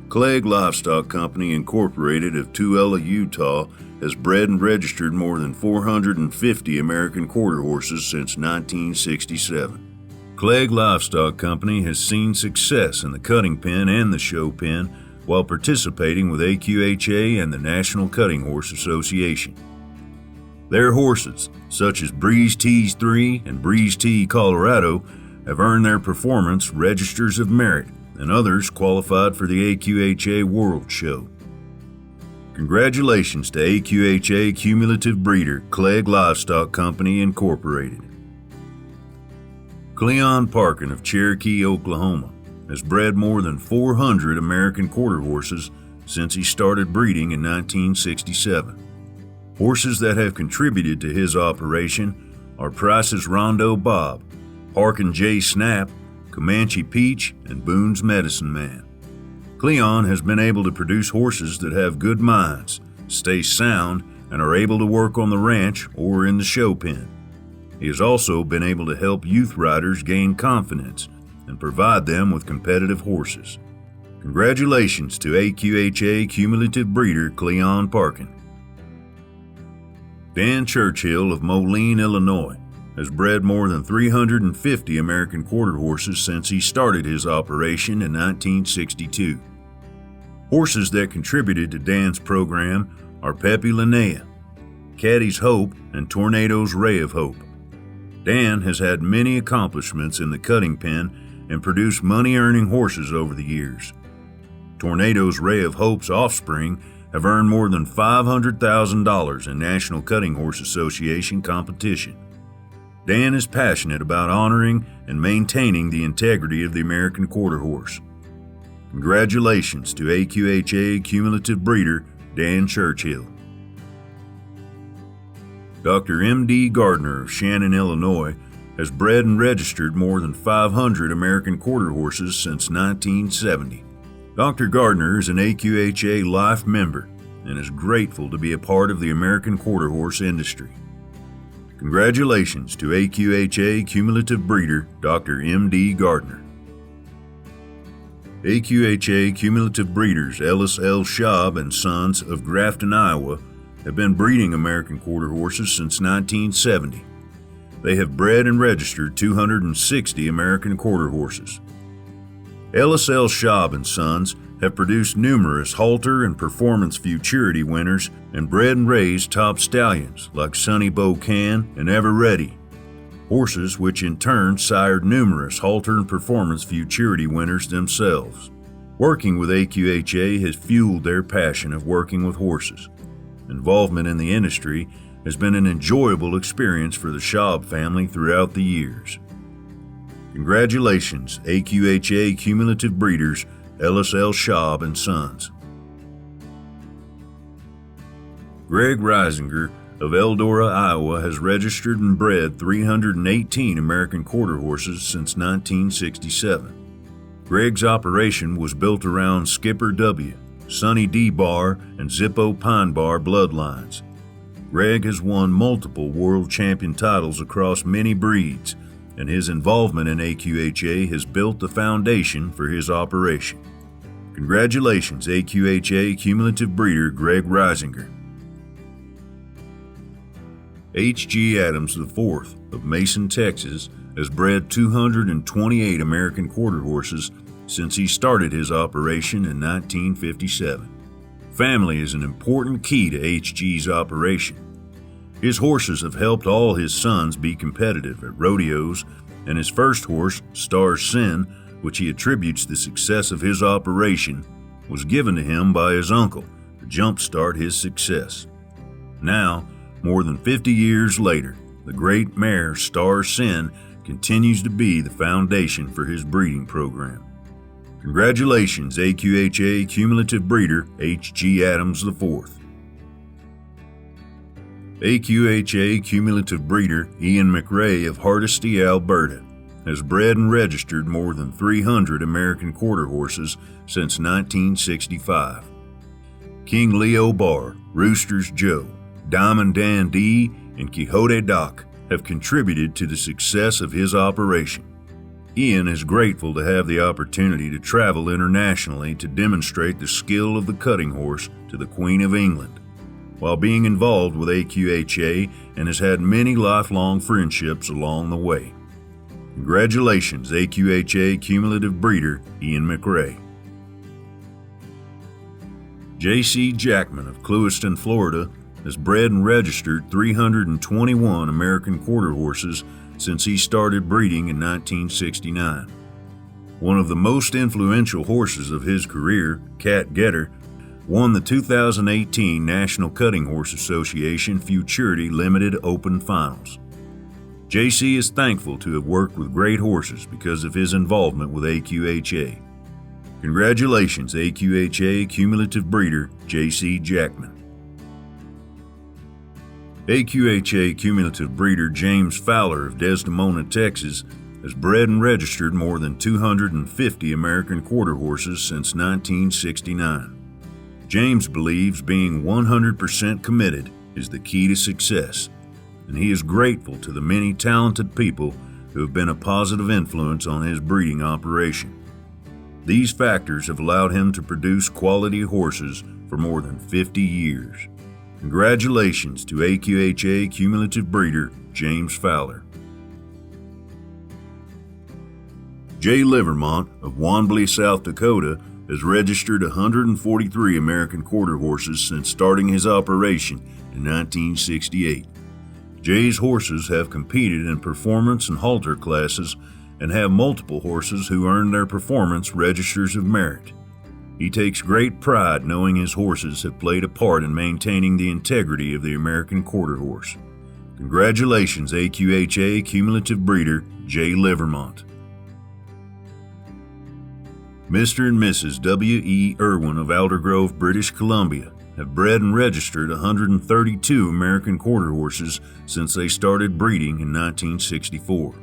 Clegg Livestock Company Incorporated of Tooele, Utah, has bred and registered more than 450 American quarter horses since 1967. Clegg Livestock Company has seen success in the cutting pen and the show pen while participating with AQHA and the National Cutting Horse Association. Their horses, such as Breeze Tease 3 and Breeze T Colorado, have earned their performance registers of merit, and others qualified for the AQHA World Show. Congratulations to AQHA Cumulative breeder Clegg Livestock Company Incorporated. Cleon Parkin of Cherokee, Oklahoma, has bred more than 400 American quarter horses since he started breeding in 1967. Horses that have contributed to his operation are Price's Rondo Bob, Parkin J Snap, Comanche Peach, and Boone's Medicine Man. Cleon has been able to produce horses that have good minds, stay sound, and are able to work on the ranch or in the show pen. He has also been able to help youth riders gain confidence and provide them with competitive horses. Congratulations to AQHA Cumulative breeder Cleon Parkin. Dan Churchill of Moline, Illinois, has bred more than 350 American quarter horses since he started his operation in 1962. Horses that contributed to Dan's program are Pepe Linnea, Caddy's Hope, and Tornado's Ray of Hope. Dan has had many accomplishments in the cutting pen and produced money-earning horses over the years. Tornado's Ray of Hope's offspring have earned more than $500,000 in National Cutting Horse Association competition. Dan is passionate about honoring and maintaining the integrity of the American quarter horse. Congratulations to AQHA Cumulative breeder Dan Churchill. Dr. M.D. Gardner of Shannon, Illinois, has bred and registered more than 500 American quarter horses since 1970. Dr. Gardner is an AQHA Life member and is grateful to be a part of the American quarter horse industry. Congratulations to AQHA Cumulative breeder Dr. M.D. Gardner. AQHA Cumulative breeders Ellis L. Schaub and Sons of Grafton, Iowa, have been breeding American quarter horses since 1970. They have bred and registered 260 American quarter horses. Ellis L. Schaub and Sons have produced numerous halter and performance futurity winners and bred and raised top stallions like Sonny Bo Can and Ever Ready, horses which in turn sired numerous halter and performance futurity winners themselves. Working with AQHA has fueled their passion of working with horses. Involvement in the industry has been an enjoyable experience for the Schaub family throughout the years. Congratulations, AQHA Cumulative breeders Ellis L. Schaub and Sons. Greg Reisinger of Eldora, Iowa, has registered and bred 318 American quarter horses since 1967. Greg's operation was built around Skipper W., Sonny D. Bar, and Zippo Pine Bar bloodlines. Greg has won multiple world champion titles across many breeds, and his involvement in AQHA has built the foundation for his operation. Congratulations, AQHA Cumulative breeder Greg Reisinger. H.G. Adams IV of Mason, Texas, has bred 228 American quarter horses since he started his operation in 1957. Family is an important key to H.G.'s operation. His horses have helped all his sons be competitive at rodeos, and his first horse, Star Sin, which he attributes the success of his operation, was given to him by his uncle to jumpstart his success. Now, more than 50 years later, the great mare Star Sin continues to be the foundation for his breeding program. Congratulations, AQHA Cumulative breeder H.G. Adams IV. AQHA Cumulative breeder Ian McRae of Hardisty, Alberta, has bred and registered more than 300 American quarter horses since 1965. King Leo Bar, Roosters Joe, Diamond Dan D, and Quixote Doc have contributed to the success of his operation. Ian is grateful to have the opportunity to travel internationally to demonstrate the skill of the cutting horse to the Queen of England, while being involved with AQHA, and has had many lifelong friendships along the way. Congratulations, AQHA Cumulative Breeder Ian McRae. J.C. Jackman of Clewiston, Florida, has bred and registered 321 American quarter horses since he started breeding in 1969. One of the most influential horses of his career, Cat Getter, won the 2018 National Cutting Horse Association Futurity Limited Open Finals. JC is thankful to have worked with great horses because of his involvement with AQHA. Congratulations, AQHA Cumulative Breeder JC Jackman. AQHA Cumulative Breeder James Fowler of Desdemona, Texas, has bred and registered more than 250 American quarter horses since 1969. James believes being 100% committed is the key to success, and he is grateful to the many talented people who have been a positive influence on his breeding operation. These factors have allowed him to produce quality horses for more than 50 years. Congratulations to AQHA Cumulative Breeder James Fowler. Jay Livermont of Wanblee, South Dakota, has registered 143 American quarter horses since starting his operation in 1968. Jay's horses have competed in performance and halter classes and have multiple horses who earned their performance registers of merit. He takes great pride knowing his horses have played a part in maintaining the integrity of the American quarter horse. Congratulations, AQHA Cumulative Breeder Jay Livermont. Mr. and Mrs. W.E. Irwin of Aldergrove, British Columbia, have bred and registered 132 American quarter horses since they started breeding in 1964.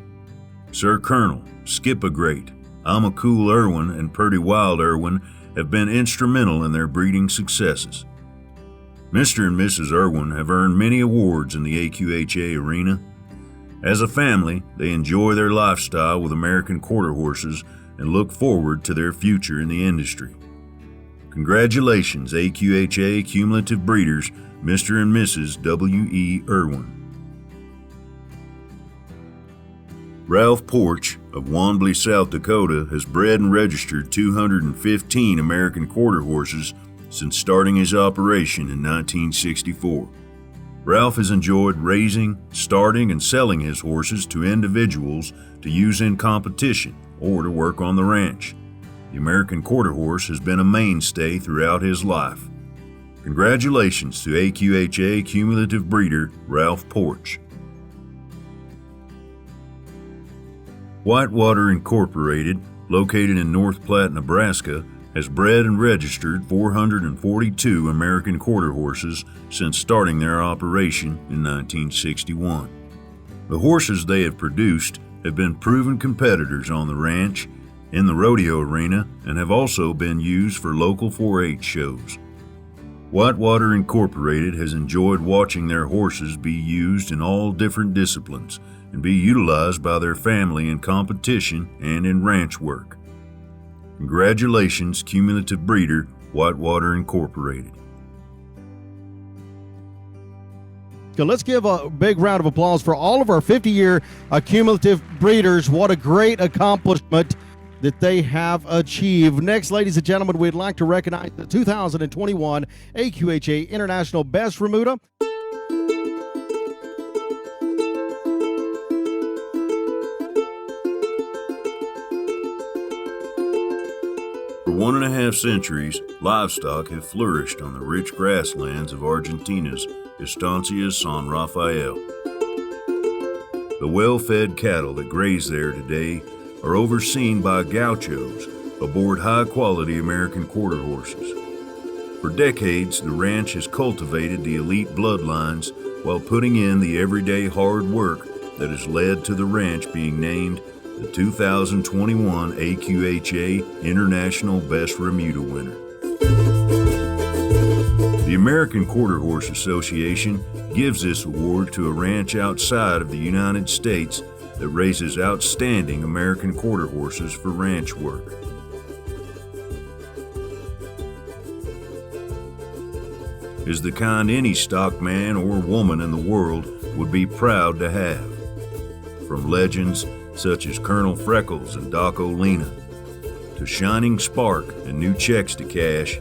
Sir Colonel, Skip a Great, I'm a Cool Irwin, and Purdy Wild Irwin have been instrumental in their breeding successes. Mr. and Mrs. Irwin have earned many awards in the AQHA arena. As a family, they enjoy their lifestyle with American quarter horses and look forward to their future in the industry. Congratulations, AQHA Cumulative Breeders, Mr. and Mrs. W.E. Irwin. Ralph Porch of Wanblee, South Dakota, has bred and registered 215 American quarter horses since starting his operation in 1964. Ralph has enjoyed raising, starting, and selling his horses to individuals to use in competition or to work on the ranch. The American quarter horse has been a mainstay throughout his life. Congratulations to AQHA Cumulative Breeder Ralph Porch. Whitewater Incorporated, located in North Platte, Nebraska, has bred and registered 442 American quarter horses since starting their operation in 1961. The horses they have produced have been proven competitors on the ranch, in the rodeo arena, and have also been used for local 4-H shows. Whitewater Incorporated has enjoyed watching their horses be used in all different disciplines and be utilized by their family in competition and in ranch work. Congratulations, Cumulative Breeder, Whitewater Incorporated. So let's give a big round of applause for all of our 50-year cumulative breeders. What a great accomplishment that they have achieved. Next, ladies and gentlemen, we'd like to recognize the 2021 AQHA International Best Remuda. For 1.5 centuries, livestock have flourished on the rich grasslands of Argentina's Estancia San Rafael. The well-fed cattle that graze there today are overseen by gauchos aboard high-quality American quarter horses. For decades, the ranch has cultivated the elite bloodlines while putting in the everyday hard work that has led to the ranch being named the 2021 AQHA International Best Remuda winner. The American Quarter Horse Association gives this award to a ranch outside of the United States that raises outstanding American quarter horses for ranch work. Is the kind any stock man or woman in the world would be proud to have. From legends such as Colonel Freckles and Doc Olena, to Shining Spark and New Checks to Cash,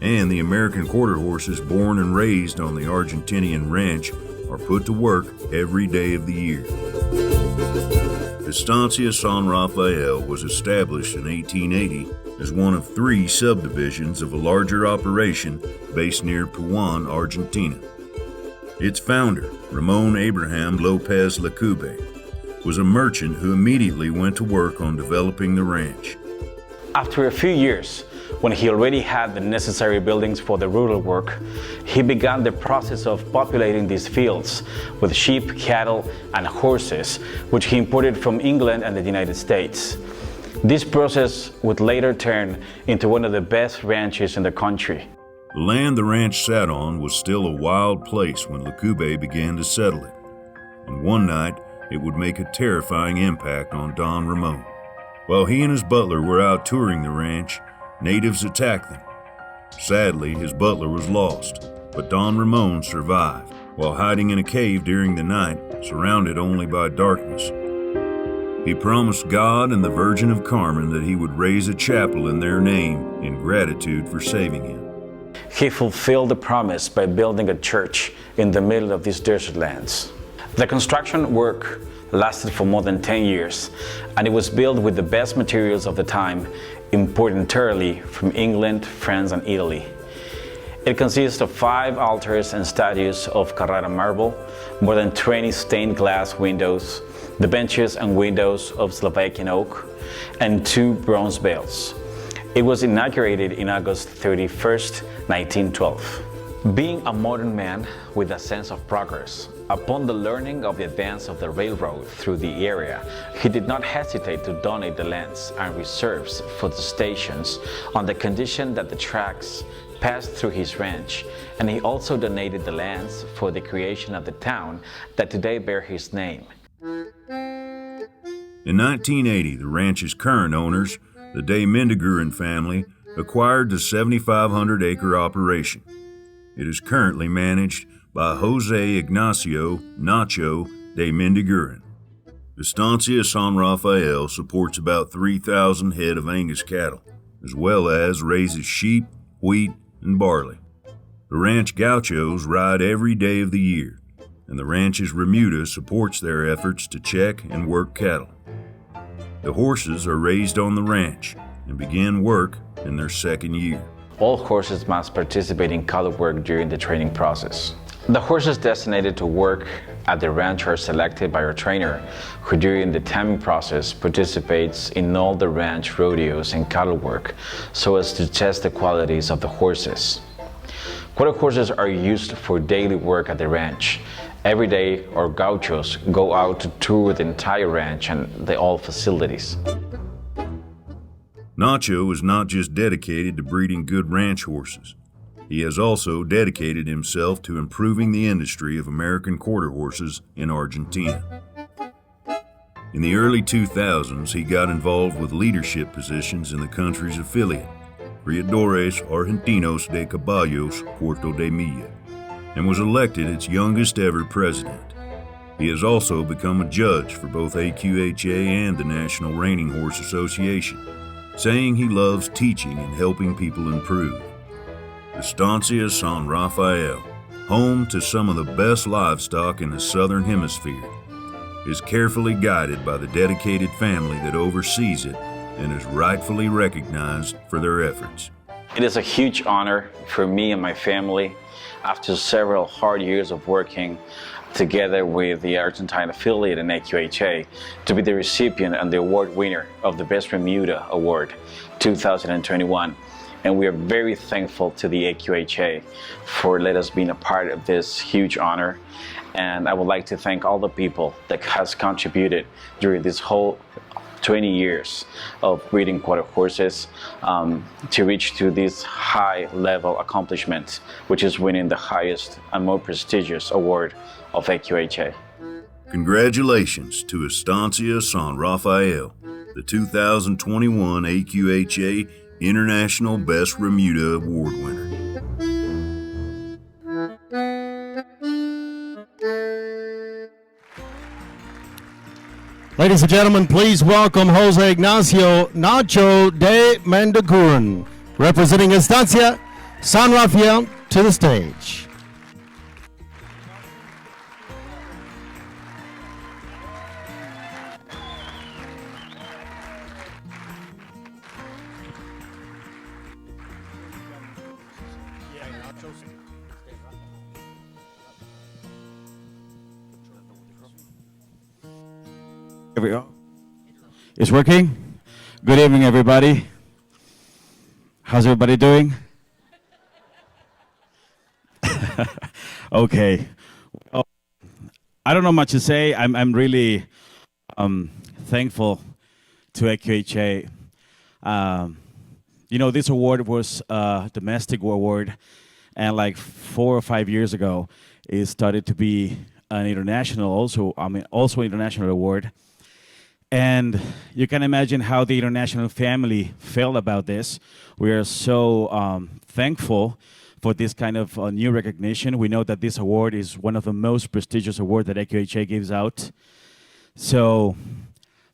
and the American quarter horses born and raised on the Argentinian ranch are put to work every day of the year. Estancia San Rafael was established in 1880 as one of 3 subdivisions of a larger operation based near Puan, Argentina. Its founder, Ramon Abraham Lopez Lecube, was a merchant who immediately went to work on developing the ranch. After a few years, when he already had the necessary buildings for the rural work, he began the process of populating these fields with sheep, cattle, and horses, which he imported from England and the United States. This process would later turn into one of the best ranches in the country. The land the ranch sat on was still a wild place when Lecube began to settle it, and one night it would make a terrifying impact on Don Ramon. While he and his butler were out touring the ranch, natives attacked them. Sadly, his butler was lost, but Don Ramon survived while hiding in a cave during the night, surrounded only by darkness. He promised God and the Virgin of Carmen that he would raise a chapel in their name in gratitude for saving him. He fulfilled the promise by building a church in the middle of these desert lands. The construction work lasted for more than 10 years, and it was built with the best materials of the time, imported entirely from England, France, and Italy. It consists of 5 altars and statues of Carrara marble, more than 20 stained glass windows, the benches and windows of Slovakian oak, and 2 bronze bells. It was inaugurated in August 31st, 1912. Being a modern man with a sense of progress, upon the learning of the advance of the railroad through the area, he did not hesitate to donate the lands and reserves for the stations on the condition that the tracks passed through his ranch, and he also donated the lands for the creation of the town that today bear his name. In 1980, the ranch's current owners, the De Mendeguren family, acquired the 7,500-acre operation. It is currently managed by Jose Ignacio Nacho de Mendeguren. Estancia San Rafael supports about 3,000 head of Angus cattle, as well as raises sheep, wheat, and barley. The ranch gauchos ride every day of the year, and the ranch's Remuda supports their efforts to check and work cattle. The horses are raised on the ranch and begin work in their 2nd year. All horses must participate in color work during the training process. The horses designated to work at the ranch are selected by our trainer, who during the taming process participates in all the ranch rodeos and cattle work so as to test the qualities of the horses. Quarter horses are used for daily work at the ranch. Every day, our gauchos go out to tour the entire ranch and all facilities. Nacho is not just dedicated to breeding good ranch horses. He has also dedicated himself to improving the industry of American quarter horses in Argentina. In the early 2000s, he got involved with leadership positions in the country's affiliate, Criadores Argentinos de Caballos Puerto de Milla, and was elected its youngest ever president. He has also become a judge for both AQHA and the National Reining Horse Association, saying he loves teaching and helping people improve. Estancia San Rafael, home to some of the best livestock in the Southern Hemisphere, is carefully guided by the dedicated family that oversees it and is rightfully recognized for their efforts. It is a huge honor for me and my family, after several hard years of working together with the Argentine affiliate in AQHA, to be the recipient and the award winner of the Best Remuda Award 2021. and we are very thankful to the AQHA for letting us be a part of this huge honor. And I would like to thank all the people that has contributed during this whole 20 years of breeding quarter horses to reach to this high level accomplishment, which is winning the highest and more prestigious award of AQHA. Congratulations to Estancia San Rafael, the 2021 AQHA International Best Remuda Award winner. Ladies and gentlemen, please welcome Jose Ignacio Nacho de Mandaguran, representing Estancia San Rafael, to the stage. Here we go. It's working? Good evening, everybody. How's everybody doing? Okay. Well, I don't know much to say. I'm really thankful to AQHA. You know, this award was a domestic award, and like 4 or 5 years ago, it started to be an international, also international award. And you can imagine how the international family felt about this. We are so thankful for this kind of new recognition. We know that this award is one of the most prestigious awards that AQHA gives out. So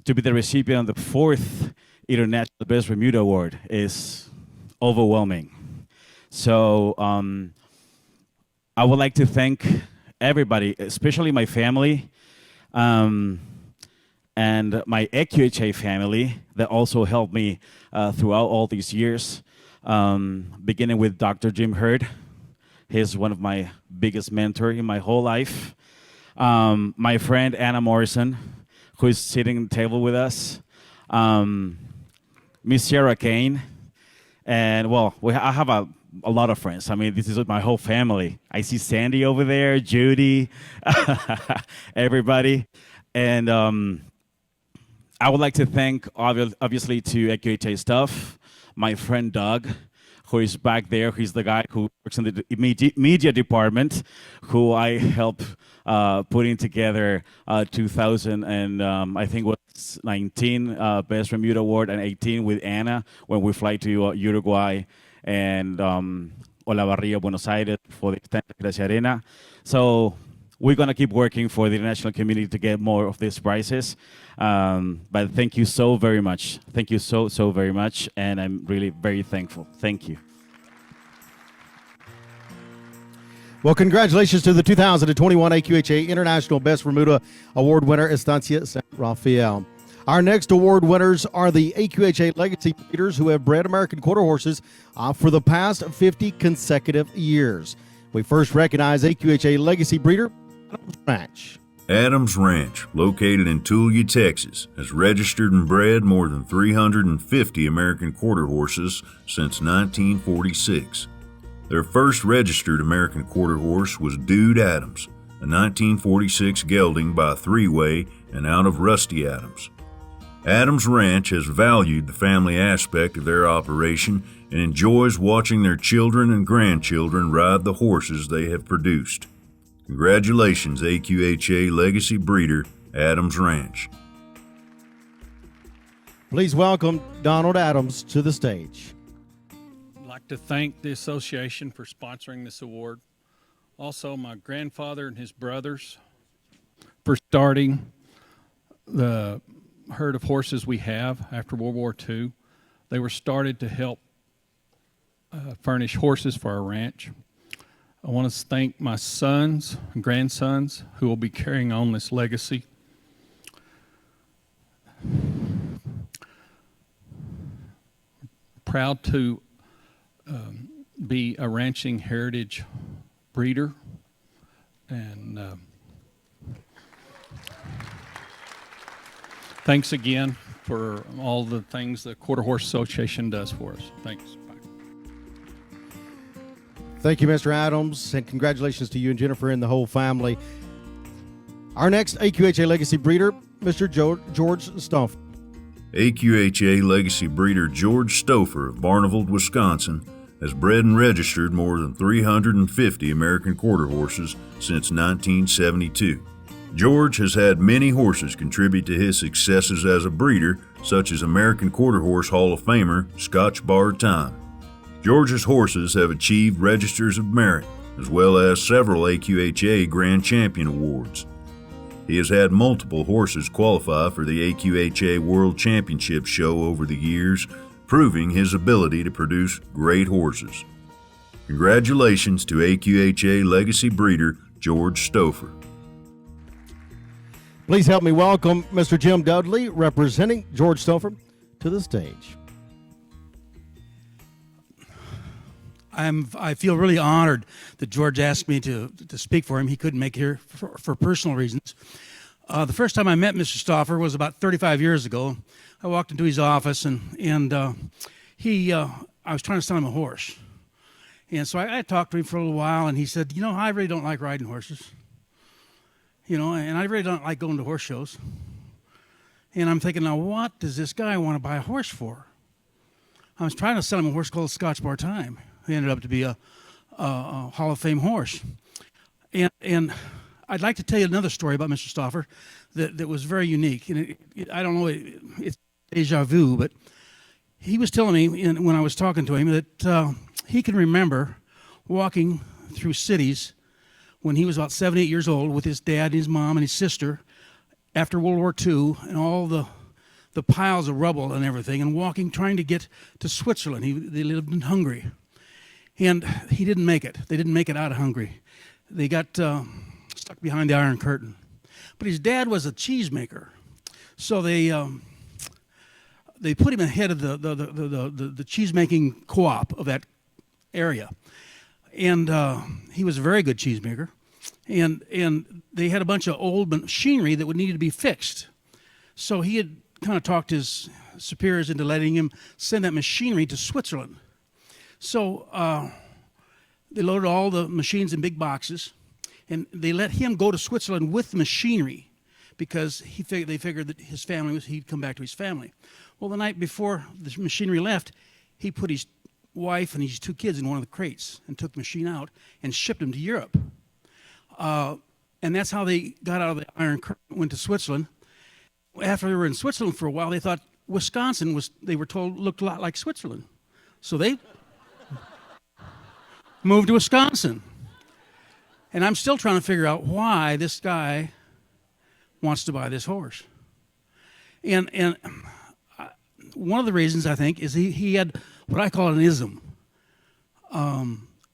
to be the recipient of the 4th International Best Remuda Award is overwhelming. So I would like to thank everybody, especially my family, and my AQHA family that also helped me throughout all these years, beginning with Dr. Jim Hurd. He's one of my biggest mentors in my whole life. My friend Anna Morrison, who is sitting at the table with us. Miss Sarah Kane. And well, I have a lot of friends. I mean, this is my whole family. I see Sandy over there, Judy, everybody. And I would like to thank, obviously, to AQHA staff, my friend Doug, who is back there. He's the guy who works in the media department, who I helped putting together 2000 and I think was 19 Best Remuda Award and 18 with Anna when we fly to Uruguay and Olavarria, Buenos Aires for the extended Gracia Arena. So we're going to keep working for the international community to get more of these prizes. But thank you so very much. Thank you so very much. And I'm really very thankful. Thank you. Well, congratulations to the 2021 AQHA International Best Remuda Award winner, Estancia San Rafael. Our next award winners are the AQHA Legacy Breeders who have bred American quarter horses for the past 50 consecutive years. We first recognize AQHA Legacy Breeder, Adams Ranch. Adams Ranch, located in Tulia, Texas, has registered and bred more than 350 American quarter horses since 1946. Their first registered American quarter horse was Dude Adams, a 1946 gelding by Three-Way and out of Rusty Adams. Adams Ranch has valued the family aspect of their operation and enjoys watching their children and grandchildren ride the horses they have produced. Congratulations, AQHA Legacy Breeder, Adams Ranch. Please welcome Donald Adams to the stage. I'd like to thank the association for sponsoring this award. Also, my grandfather and his brothers for starting the herd of horses we have after World War II. They were started to help furnish horses for our ranch. I want to thank my sons and grandsons who will be carrying on this legacy. Proud to be a ranching heritage breeder, and thanks again for all the things the Quarter Horse Association does for us. Thanks. Bye. Thank you, Mr. Adams, and congratulations to you and Jennifer and the whole family. Our next AQHA Legacy Breeder, Mr. George Stouffer. AQHA Legacy Breeder George Stouffer of Barneveld, Wisconsin, has bred and registered more than 350 American Quarter Horses since 1972. George has had many horses contribute to his successes as a breeder, such as American Quarter Horse Hall of Famer Scotch Bar Time. George's horses have achieved registers of merit, as well as several AQHA Grand Champion awards. He has had multiple horses qualify for the AQHA World Championship show over the years, proving his ability to produce great horses. Congratulations to AQHA Legacy Breeder George Stouffer. Please help me welcome Mr. Jim Dudley, representing George Stouffer, to the stage. I feel really honored that George asked me to speak for him. He couldn't make it here for personal reasons. The first time I met Mr. Stouffer was about 35 years ago. I walked into his office and I was trying to sell him a horse. And so I talked to him for a little while, and he said, I really don't like riding horses. And I really don't like going to horse shows. And I'm thinking, now what does this guy want to buy a horse for? I was trying to sell him a horse called Scotch Bar Time. He ended up to be a Hall of Fame horse. And I'd like to tell you another story about Mr. Stouffer that was very unique. And I don't know, it's deja vu, but he was telling me when I was talking to him that he can remember walking through cities when he was about 7, 8 years old with his dad and his mom and his sister after World War II and all the piles of rubble and everything, and walking, trying to get to Switzerland. They lived in Hungary. And he didn't make it. They didn't make it out of Hungary. They got stuck behind the Iron Curtain. But his dad was a cheesemaker. So they put him ahead of the cheesemaking co-op of that area. And he was a very good cheesemaker. And they had a bunch of old machinery that would need to be fixed. So he had kind of talked his superiors into letting him send that machinery to Switzerland. So they loaded all the machines in big boxes, and they let him go to Switzerland with the machinery because they figured that he'd come back to his family. Well, the night before the machinery left, he put his wife and his 2 kids in one of the crates and took the machine out and shipped them to Europe. And that's how they got out of the Iron Curtain, went to Switzerland. After they were in Switzerland for a while, they thought Wisconsin they were told, looked a lot like Switzerland. So they moved to Wisconsin. And I'm still trying to figure out why this guy wants to buy this horse. And one of the reasons, I think, is he had what I call an ism.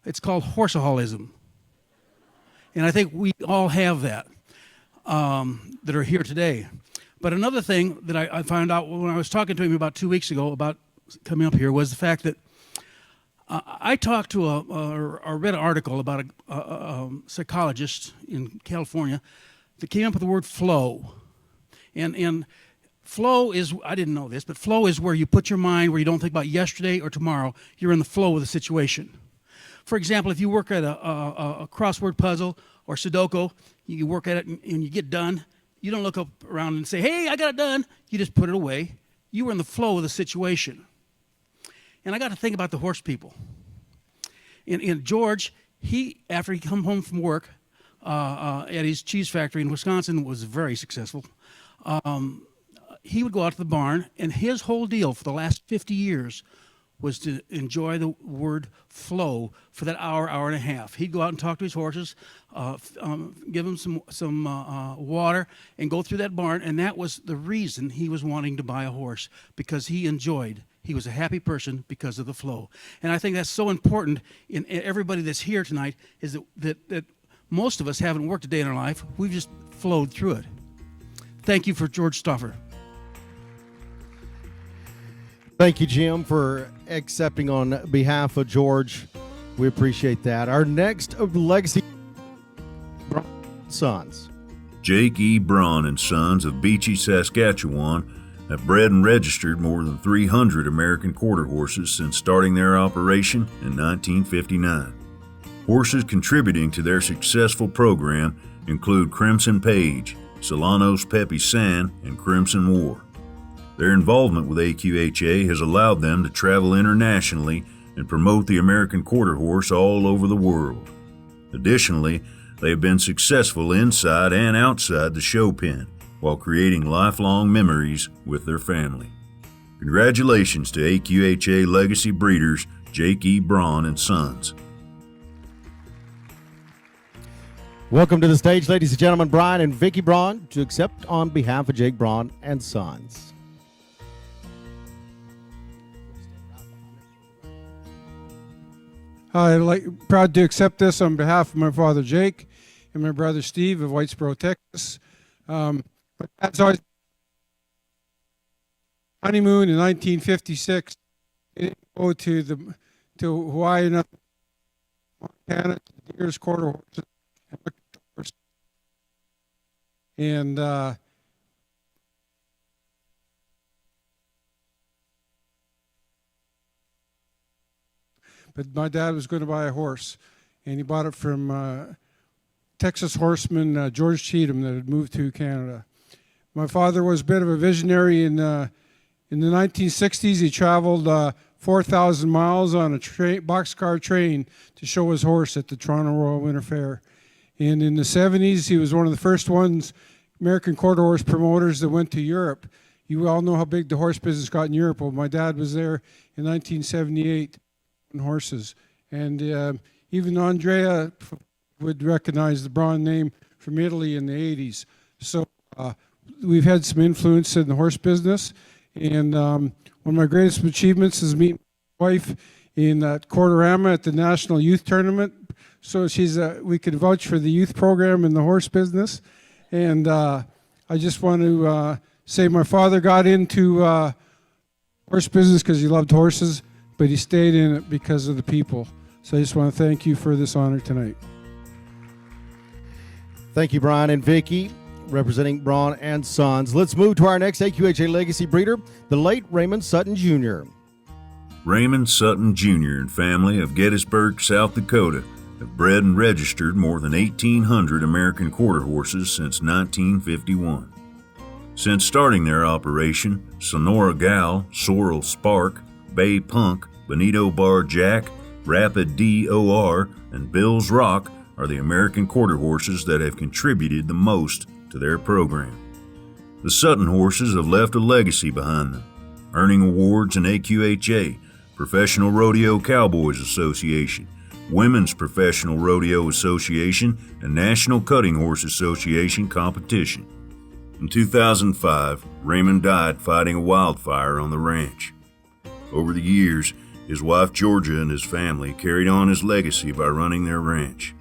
It's called horseaholism. And I think we all have that are here today. But another thing that I found out when I was talking to him about 2 weeks ago about coming up here was the fact that I talked to or read an article about a psychologist in California that came up with the word flow. And flow is, I didn't know this, but flow is where you put your mind where you don't think about yesterday or tomorrow. You're in the flow of the situation. For example, if you work at a crossword puzzle or Sudoku, you work at it and you get done, you don't look up around and say, hey, I got it done. You just put it away. You were in the flow of the situation. And I got to think about the horse people. And George, after he come home from work at his cheese factory in Wisconsin, was very successful. He would go out to the barn, and his whole deal for the last 50 years was to enjoy the word flow for that hour, hour and a half. He'd go out and talk to his horses, give them some water, and go through that barn, and that was the reason he was wanting to buy a horse, because he was a happy person because of the flow. And I think that's so important in everybody that's here tonight, is that most of us haven't worked a day in our life. We've just flowed through it. Thank you for George Stouffer. Thank you, Jim, for accepting on behalf of George. We appreciate that. Our next legacy sons. Jake E. Braun and Sons of Beachy, Saskatchewan have bred and registered more than 300 American Quarter Horses since starting their operation in 1959. Horses contributing to their successful program include Crimson Page, Solanos Pepe San, and Crimson War. Their involvement with AQHA has allowed them to travel internationally and promote the American Quarter Horse all over the world. Additionally, they have been successful inside and outside the show pen while creating lifelong memories with their family. Congratulations to AQHA legacy breeders Jake E. Braun and Sons. Welcome to the stage, ladies and gentlemen, Brian and Vicki Braun, to accept on behalf of Jake Braun and Sons. I'm proud to accept this on behalf of my father Jake and my brother Steve of Whitesboro, Texas. My dad's always honeymoon in 1956. He didn't go to Hawaii and Montana, Deer's Quarter Horses. And but my dad was going to buy a horse, and he bought it from Texas horseman George Cheatham that had moved to Canada. My father was a bit of a visionary. In the 1960s, he traveled 4,000 miles on a boxcar train to show his horse at the Toronto Royal Winter Fair. And in the 70s, he was one of the first American quarter horse promoters that went to Europe. You all know how big the horse business got in Europe. Well, my dad was there in 1978 on horses. And even Andrea would recognize the Braun name from Italy in the 80s. So we've had some influence in the horse business. And one of my greatest achievements is meeting my wife in Quarterama at the National Youth Tournament. So we could vouch for the youth program in the horse business. And I just want to say my father got into horse business because he loved horses, but he stayed in it because of the people. So I just want to thank you for this honor tonight. Thank you, Brian and Vicki, representing Braun and Sons. Let's move to our next AQHA legacy breeder, the late Raymond Sutton Jr. Raymond Sutton Jr. and family of Gettysburg, South Dakota, have bred and registered more than 1,800 American quarter horses since 1951. Since starting their operation, Sonora Gal, Sorrel Spark, Bay Punk, Benito Bar Jack, Rapid DOR, and Bill's Rock are the American quarter horses that have contributed the most to their program. The Sutton horses have left a legacy behind them, earning awards in AQHA, Professional Rodeo Cowboys Association, Women's Professional Rodeo Association, and National Cutting Horse Association competition. In 2005, Raymond died fighting a wildfire on the ranch. Over the years, his wife Georgia and his family carried on his legacy by running their ranch.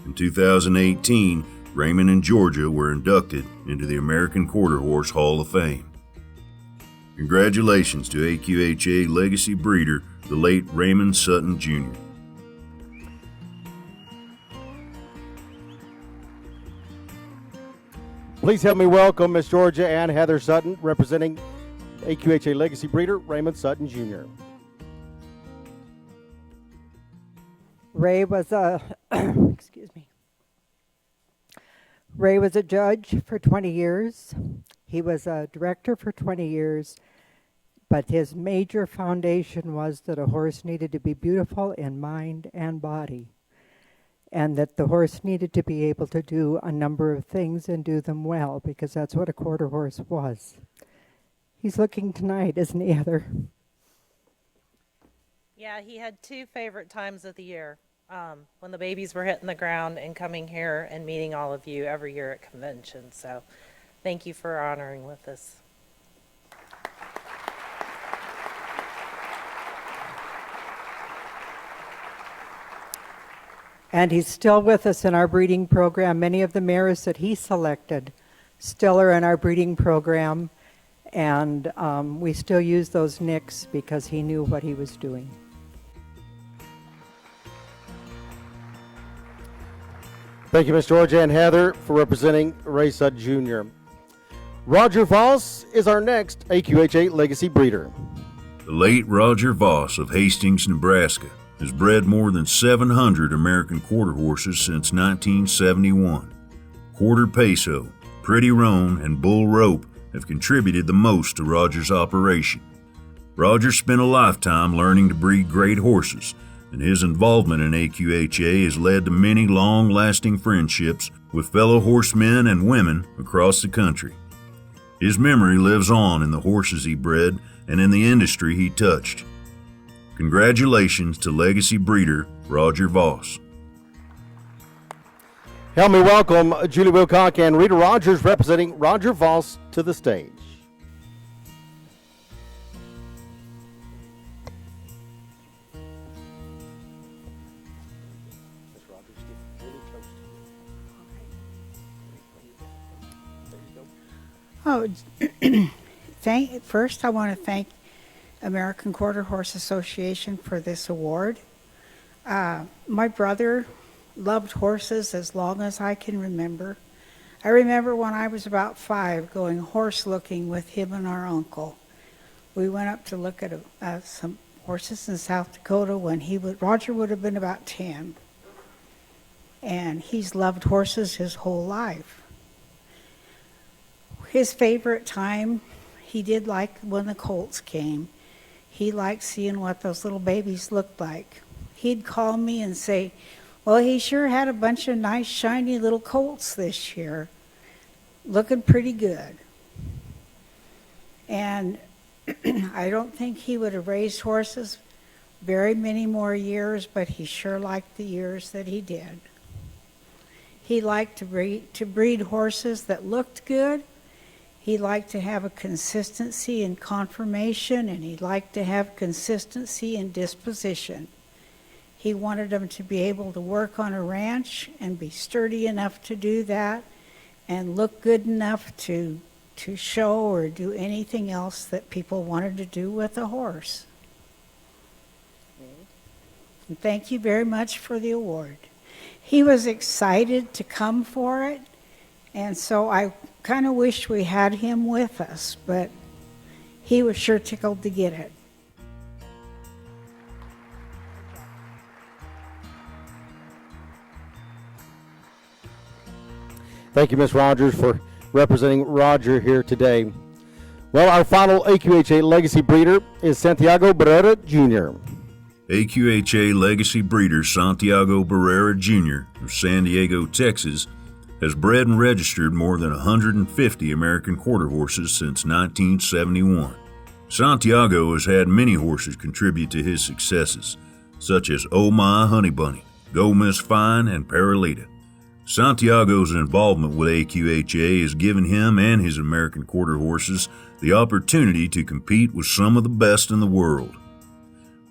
In 2018, Raymond and Georgia were inducted into the American Quarter Horse Hall of Fame. Congratulations to AQHA legacy breeder, the late Raymond Sutton Jr. Please help me welcome Miss Georgia and Heather Sutton, representing AQHA legacy breeder Raymond Sutton Jr. Ray was a Ray was a judge for 20 years. He was a director for 20 years, but his major foundation was that a horse needed to be beautiful in mind and body, and that the horse needed to be able to do a number of things and do them well, because that's what a quarter horse was. He's looking tonight, isn't he, Heather? Yeah, he had two favorite times of the year, when the babies were hitting the ground and coming here and meeting all of you every year at convention. So thank you for honoring with us. And he's still with us in our breeding program. Many of the mares that he selected still are in our breeding program, and we still use those nicks because he knew what he was doing. Thank you, Miss Georgia and Heather, for representing Ray Sutton Jr. Roger Voss is our next AQHA legacy breeder. The late Roger Voss of Hastings, Nebraska, has bred more than 700 American quarter horses since 1971. Quarter Peso, Pretty Roan, and Bull Rope have contributed the most to Roger's operation. Roger spent a lifetime learning to breed great horses, and his involvement in AQHA has led to many long-lasting friendships with fellow horsemen and women across the country. His memory lives on in the horses he bred and in the industry he touched. Congratulations to legacy breeder Roger Voss. Help me welcome Julie Wilcock and Rita Rogers representing Roger Voss to the stage. Oh, first I want to thank American Quarter Horse Association for this award. My brother loved horses as long as I can remember. I remember when I was about 5 going horse looking with him and our uncle. We went up to look at some horses in South Dakota when Roger would have been about 10. And he's loved horses his whole life. His favorite time, he did like when the colts came. He liked seeing what those little babies looked like. He'd call me and say, well, he sure had a bunch of nice, shiny little colts this year, looking pretty good. And I don't think he would have raised horses very many more years, but he sure liked the years that he did. He liked to breed horses that looked good. He liked to have a consistency in conformation, and he liked to have consistency in disposition. He wanted them to be able to work on a ranch and be sturdy enough to do that and look good enough to show or do anything else that people wanted to do with a horse. And thank you very much for the award. He was excited to come for it, and so I kind of wish we had him with us, but he was sure tickled to get it. Thank you, Ms. Rogers, for representing Roger here today. Well, our final AQHA legacy breeder is Santiago Barrera Jr. AQHA legacy breeder Santiago Barrera Jr. of San Diego, Texas, has bred and registered more than 150 American quarter horses since 1971. Santiago has had many horses contribute to his successes, such as Oh My Honey Bunny, Go Miss Fine, and Paralita. Santiago's involvement with AQHA has given him and his American quarter horses the opportunity to compete with some of the best in the world.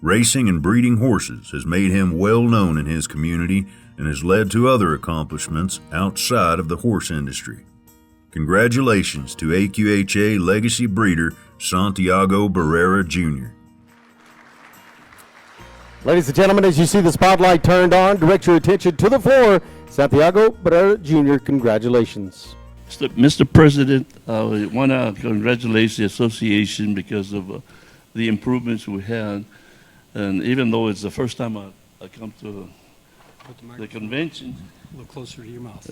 Racing and breeding horses has made him well known in his community and has led to other accomplishments outside of the horse industry. Congratulations to AQHA legacy breeder Santiago Barrera Jr. Ladies and gentlemen, as you see the spotlight turned on, direct your attention to the floor. Santiago Barrera Jr., congratulations. Mr. President, I want to congratulate the association because of the improvements we had. And even though it's the first time I come to the convention, A little closer to your mouth.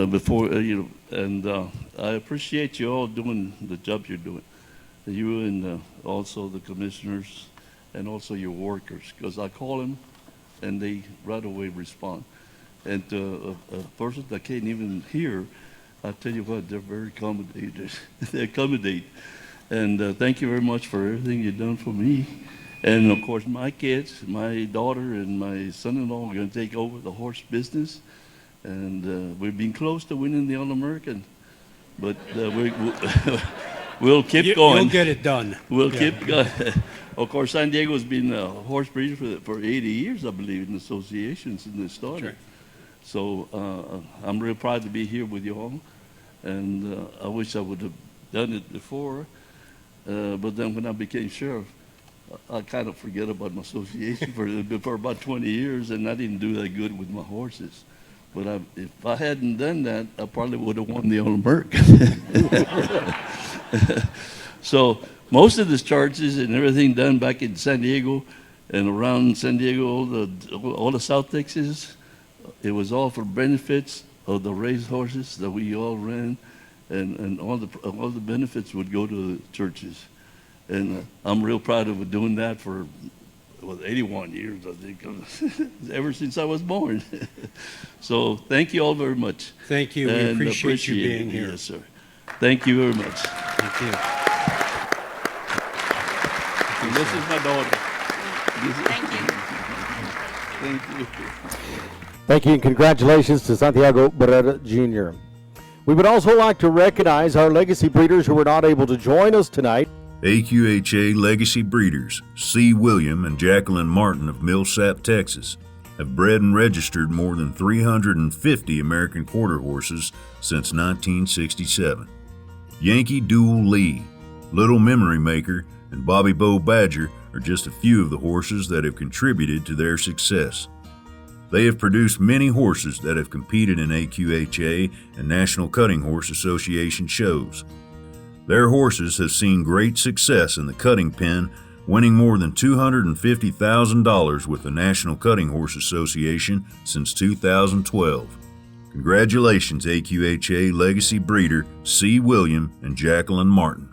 before, and I appreciate you all doing the job you're doing. You and also the commissioners and also your workers, because I call them and they right away respond. And a person that can't even hear, I tell you what, they're very accommodated. They accommodate. And thank you very much for everything you've done for me. And of course, my kids, my daughter and my son-in-law are going to take over the horse business. And we've been close to winning the All-American, but we'll keep going. You'll get it done. We'll keep going. Of course, San Diego's been a horse breeder for 80 years, I believe, in associations since they started. Right. So I'm real proud to be here with you all. And I wish I would have done it before. But then when I became sheriff, I kind of forget about my association for about 20 years, and I didn't do that good with my horses. But if I hadn't done that, I probably would have won the All-American. So most of the charges and everything done back in San Diego, and around San Diego, all the South Texas, it was all for benefits of the race horses that we all ran, and all the benefits would go to the churches. And I'm real proud of doing that for 81 years, I think, ever since I was born. So thank you all very much. Thank you. We And appreciate you being it. here. Yes, sir. Thank you very much. Thank you. And this is my daughter. Thank you. Thank you. Thank you, and congratulations to Santiago Barrera Jr. We would also like to recognize our legacy breeders who were not able to join us tonight. AQHA legacy breeders C. William and Jacqueline Martin of Millsap, Texas, have bred and registered more than 350 American quarter horses since 1967. Yankee Doodle Lee, Little Memory Maker, and Bobby Bow Badger are just a few of the horses that have contributed to their success. They have produced many horses that have competed in AQHA and National Cutting Horse Association shows. Their horses have seen great success in the cutting pen, winning more than $250,000 with the National Cutting Horse Association since 2012. Congratulations, AQHA legacy breeder C. William and Jacqueline Martin.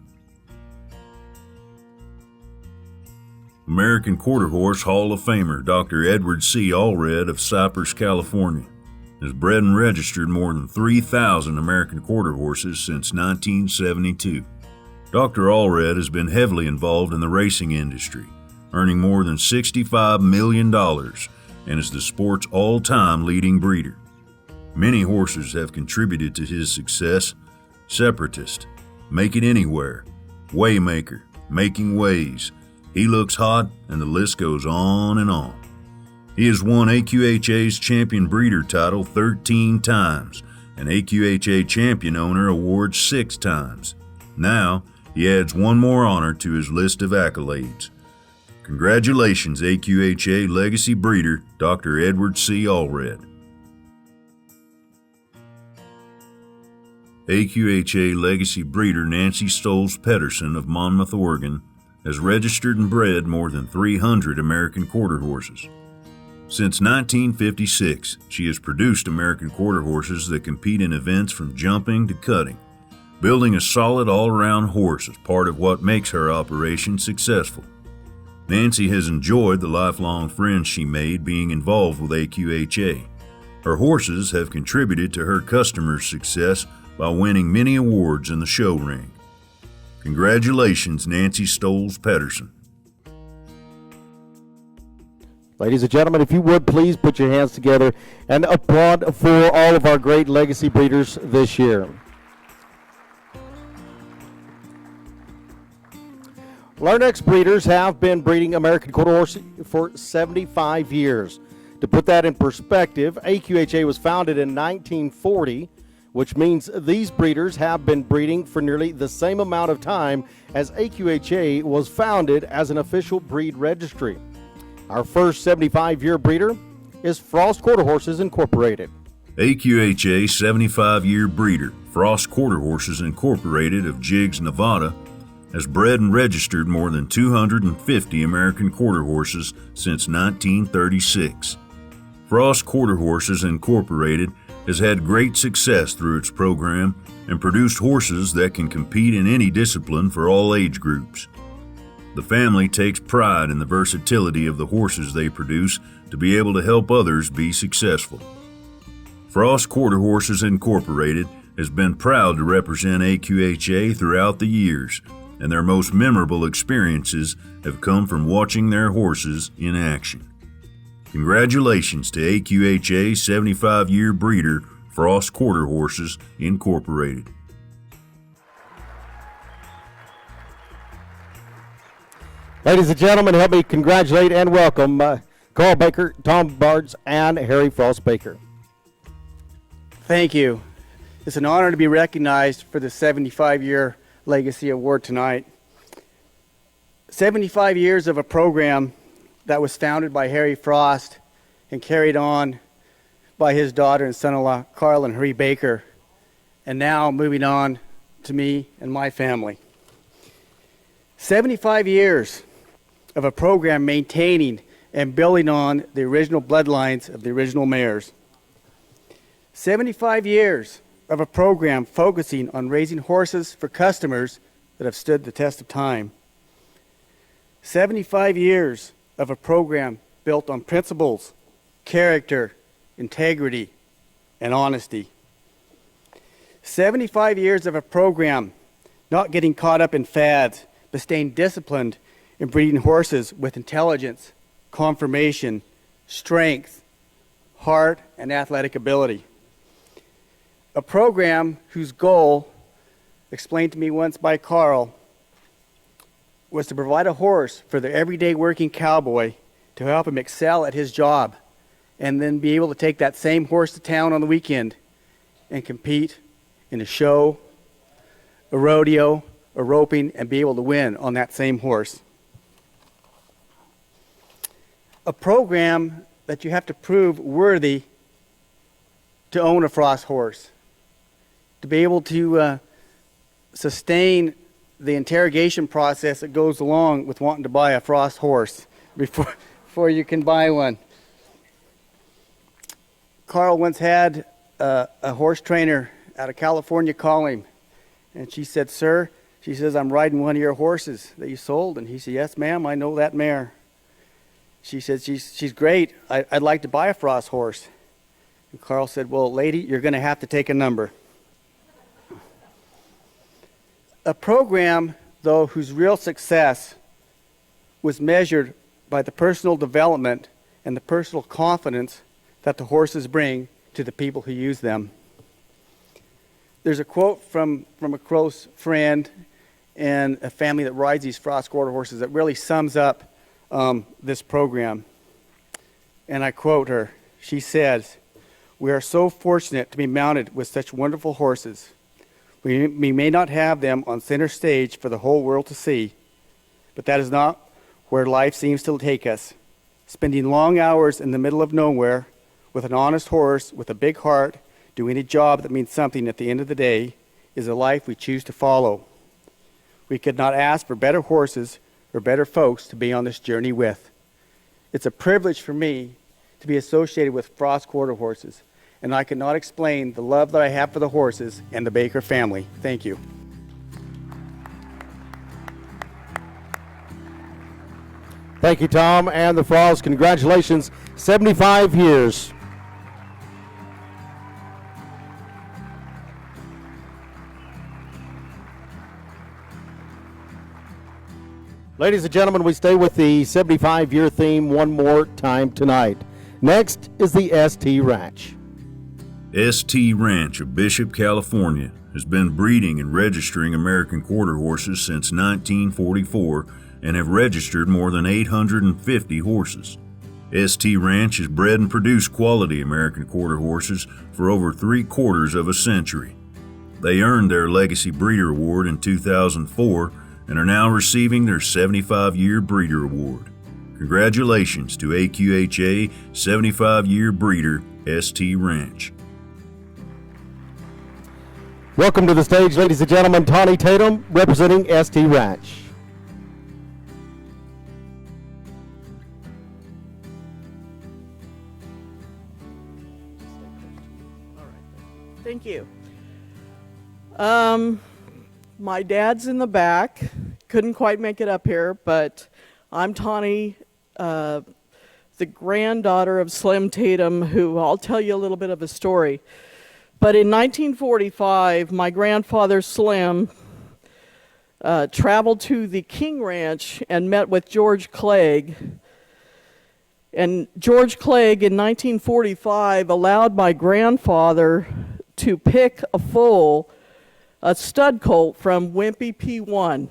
American Quarter Horse Hall of Famer Dr. Edward C. Allred of Cypress, California, has bred and registered more than 3,000 American quarter horses since 1972. Dr. Allred has been heavily involved in the racing industry, earning more than $65 million, and is the sport's all-time leading breeder. Many horses have contributed to his success: Separatist, Make It Anywhere, Waymaker, Making Ways, He Looks Hot, and the list goes on and on. He has won AQHA's Champion Breeder title 13 times and AQHA Champion Owner Award 6 times. Now, he adds one more honor to his list of accolades. Congratulations, AQHA Legacy Breeder, Dr. Edward C. Allred. AQHA Legacy Breeder Nancy Stoles Pedersen of Monmouth, Oregon, has registered and bred more than 300 American quarter horses. Since 1956, she has produced American quarter horses that compete in events from jumping to cutting. Building a solid all-around horse is part of what makes her operation successful. Nancy has enjoyed the lifelong friends she made being involved with AQHA. Her horses have contributed to her customers' success by winning many awards in the show ring. Congratulations, Nancy Stoles Pedersen. Ladies and gentlemen, if you would please put your hands together and applaud for all of our great legacy breeders this year. Well, our next breeders have been breeding American quarter horses for 75 years. To put that in perspective, AQHA was founded in 1940, which means these breeders have been breeding for nearly the same amount of time as AQHA was founded as an official breed registry. Our first 75-year breeder is Frost Quarter Horses Incorporated. AQHA 75-year breeder Frost Quarter Horses Incorporated of Jiggs, Nevada, has bred and registered more than 250 American quarter horses since 1936. Frost Quarter Horses Incorporated has had great success through its program and produced horses that can compete in any discipline for all age groups. The family takes pride in the versatility of the horses they produce to be able to help others be successful. Frost Quarter Horses Incorporated has been proud to represent AQHA throughout the years, and their most memorable experiences have come from watching their horses in action. Congratulations to AQHA 75-year breeder Frost Quarter Horses Incorporated. Ladies and gentlemen, help me congratulate and welcome Carl Baker, Tom Bards, and Harry Frost Baker. Thank you. It's an honor to be recognized for the 75-year Legacy Award tonight. 75 years of a program that was founded by Harry Frost and carried on by his daughter and son-in-law, Carl and Harry Baker, and now moving on to me and my family. 75 years of a program maintaining and building on the original bloodlines of the original mayors. 75 years of a program focusing on raising horses for customers that have stood the test of time. 75 years of a program built on principles, character, integrity, and honesty. 75 years of a program not getting caught up in fads, but staying disciplined in breeding horses with intelligence, conformation, strength, heart, and athletic ability. A program whose goal, explained to me once by Carl, was to provide a horse for the everyday working cowboy to help him excel at his job, and then be able to take that same horse to town on the weekend and compete in a show, a rodeo, a roping, and be able to win on that same horse. A program that you have to prove worthy to own a Frost horse, to be able to sustain the interrogation process that goes along with wanting to buy a Frost horse before you can buy one. Carl once had a horse trainer out of California call him, and she said, "Sir," she says, "I'm riding one of your horses that you sold." And he said, "Yes, ma'am, I know that mare." She said, she's great. I'd like to buy a Frost horse." And Carl said, "Well, lady, you're going to have to take a number." A program, though, whose real success was measured by the personal development and the personal confidence that the horses bring to the people who use them. There's a quote from a close friend and a family that rides these Frost quarter horses that really sums up this program. And I quote her. She says, "We are so fortunate to be mounted with such wonderful horses. We may not have them on center stage for the whole world to see, but that is not where life seems to take us. Spending long hours in the middle of nowhere with an honest horse with a big heart, doing a job that means something at the end of the day, is a life we choose to follow. We could not ask for better horses or better folks to be on this journey with. It's a privilege for me to be associated with Frost quarter horses, and I cannot explain the love that I have for the horses and the Baker family. Thank you." Thank you, Tom, and the Frost. Congratulations, 75 years. Ladies and gentlemen, we stay with the 75-year theme one more time tonight. Next is the ST Ranch. ST Ranch of Bishop, California has been breeding and registering American quarter horses since 1944 and have registered more than 850 horses. ST Ranch has bred and produced quality American quarter horses for over 3/4 of a century. They earned their Legacy Breeder Award in 2004 and are now receiving their 75-year Breeder Award. Congratulations to AQHA 75-year breeder ST Ranch. Welcome to the stage, ladies and gentlemen, Tawny Tatum representing ST Ranch. Thank you. My dad's in the back. Couldn't quite make it up here, but I'm Tawny, the granddaughter of Slim Tatum, who I'll tell you a little bit of a story. But in 1945, my grandfather Slim traveled to the King Ranch and met with George Clegg. And George Clegg in 1945 allowed my grandfather to pick a foal, a stud colt from Wimpy P1.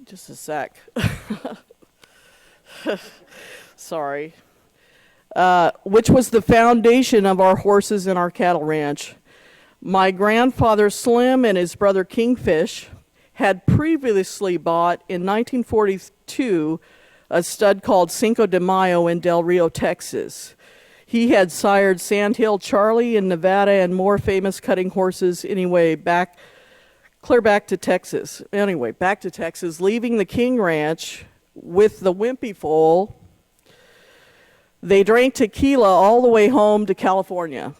Just a sec. Sorry. Which was the foundation of our horses and our cattle ranch. My grandfather Slim and his brother Kingfish had previously bought in 1942 a stud called Cinco de Mayo in Del Rio, Texas. He had sired Sandhill Charlie in Nevada and more famous cutting horses clear back to Texas. Anyway, back to Texas, leaving the King Ranch with the wimpy foal, they drank tequila all the way home to California.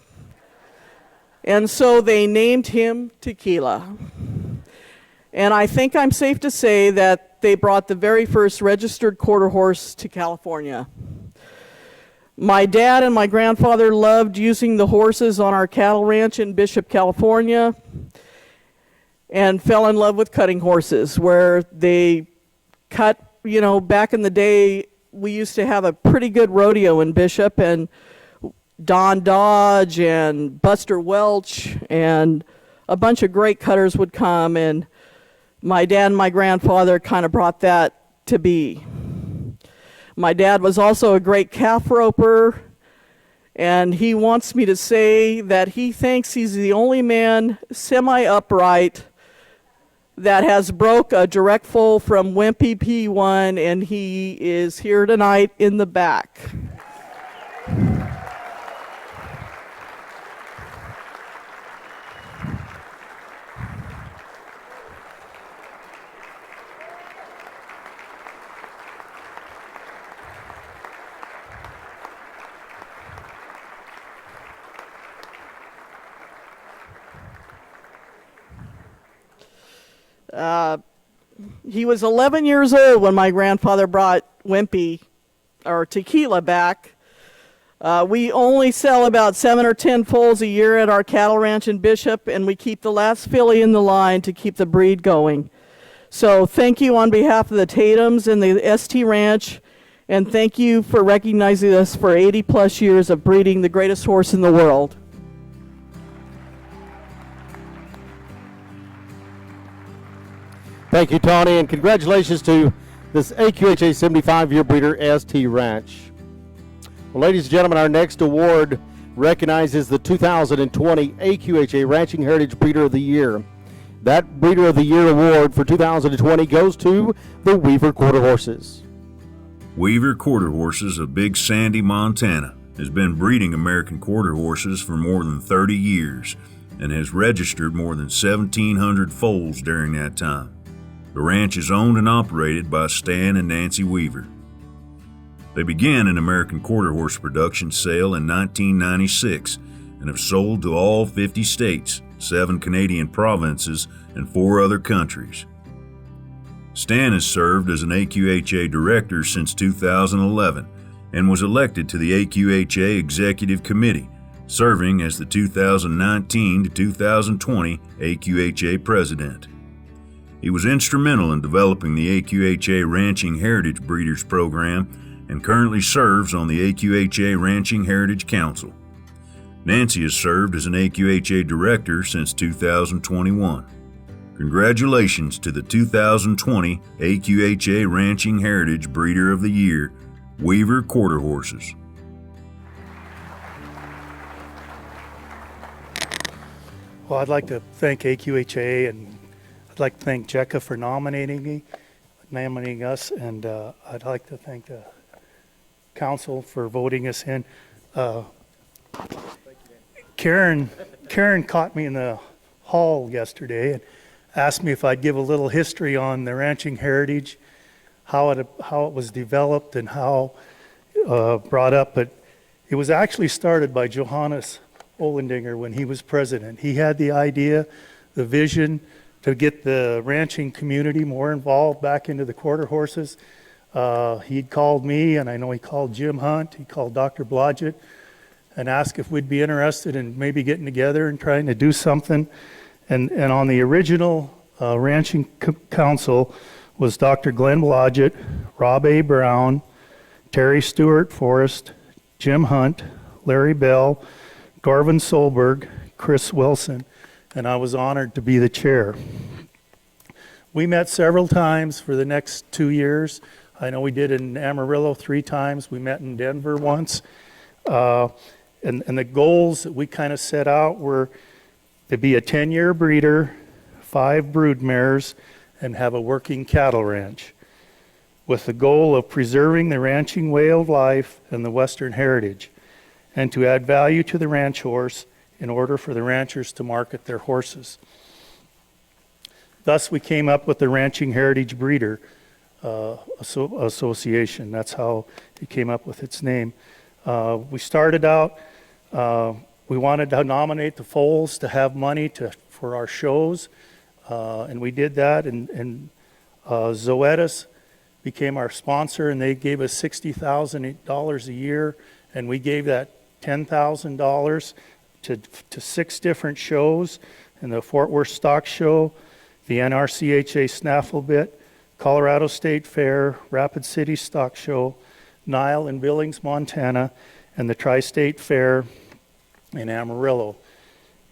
And so they named him Tequila. And I think I'm safe to say that they brought the very first registered quarter horse to California. My dad and my grandfather loved using the horses on our cattle ranch in Bishop, California, and fell in love with cutting horses, where they cut, you know, back in the day, we used to have a pretty good rodeo in Bishop, and Don Dodge and Buster Welch and a bunch of great cutters would come, and my dad and my grandfather kind of brought that to be. My dad was also a great calf roper, and he wants me to say that he thinks he's the only man semi-upright that has broke a direct foal from Wimpy P1, and he is here tonight in the back. He was 11 years old when my grandfather brought Wimpy, or Tequila, back. We only sell about 7 or 10 foals a year at our cattle ranch in Bishop, and we keep the last filly in the line to keep the breed going. So thank you on behalf of the Tatums and the ST Ranch, and thank you for recognizing us for 80 plus years of breeding the greatest horse in the world. Thank you, Tawny, and congratulations to this AQHA 75-year breeder, ST Ranch. Well, ladies and gentlemen, our next award recognizes the 2020 AQHA Ranching Heritage Breeder of the Year. That Breeder of the Year award for 2020 goes to the Weaver Quarter Horses. Weaver Quarter Horses of Big Sandy, Montana, has been breeding American quarter horses for more than 30 years and has registered more than 1,700 foals during that time. The ranch is owned and operated by Stan and Nancy Weaver. They began an American quarter horse production sale in 1996 and have sold to all 50 states, 7 Canadian provinces, and 4 other countries. Stan has served as an AQHA director since 2011 and was elected to the AQHA Executive Committee, serving as the 2019 to 2020 AQHA president. He was instrumental in developing the AQHA Ranching Heritage Breeders Program and currently serves on the AQHA Ranching Heritage Council. Nancy has served as an AQHA director since 2021. Congratulations to the 2020 AQHA Ranching Heritage Breeder of the Year, Weaver Quarter Horses. Well, I'd like to thank AQHA, and I'd like to thank Jekka for nominating us, and I'd like to thank the council for voting us in. Karen caught me in the hall yesterday and asked me if I'd give a little history on the ranching heritage, how it was developed and how brought up. But it was actually started by Johannes Ollendinger when he was president. He had the idea, the vision to get the ranching community more involved back into the quarter horses. He'd called me, and I know he called Jim Hunt, he called Dr. Blodgett, and asked if we'd be interested in maybe getting together and trying to do something. And on the original ranching council was Dr. Glenn Blodgett, Rob A. Brown, Terry Stewart Forrest, Jim Hunt, Larry Bell, Garvin Solberg, Chris Wilson, and I was honored to be the chair. We met several times for the next 2 years. I know we did in Amarillo 3 times. We met in Denver once. And the goals that we kind of set out were to be a 10-year breeder, 5 brood mares, and have a working cattle ranch, with the goal of preserving the ranching way of life and the Western heritage, and to add value to the ranch horse in order for the ranchers to market their horses. Thus, we came up with the Ranching Heritage Breeder. Association. That's how it came up with its name. We started out, we wanted to nominate the foals to have money for our shows, and we did that, and Zoetis became our sponsor, and they gave us $60,000 a year, and we gave that $10,000 to 6 different shows, in the Fort Worth Stock Show, the NRCHA Snaffle Bit, Colorado State Fair, Rapid City Stock Show, Nile in Billings, Montana, and the Tri-State Fair in Amarillo.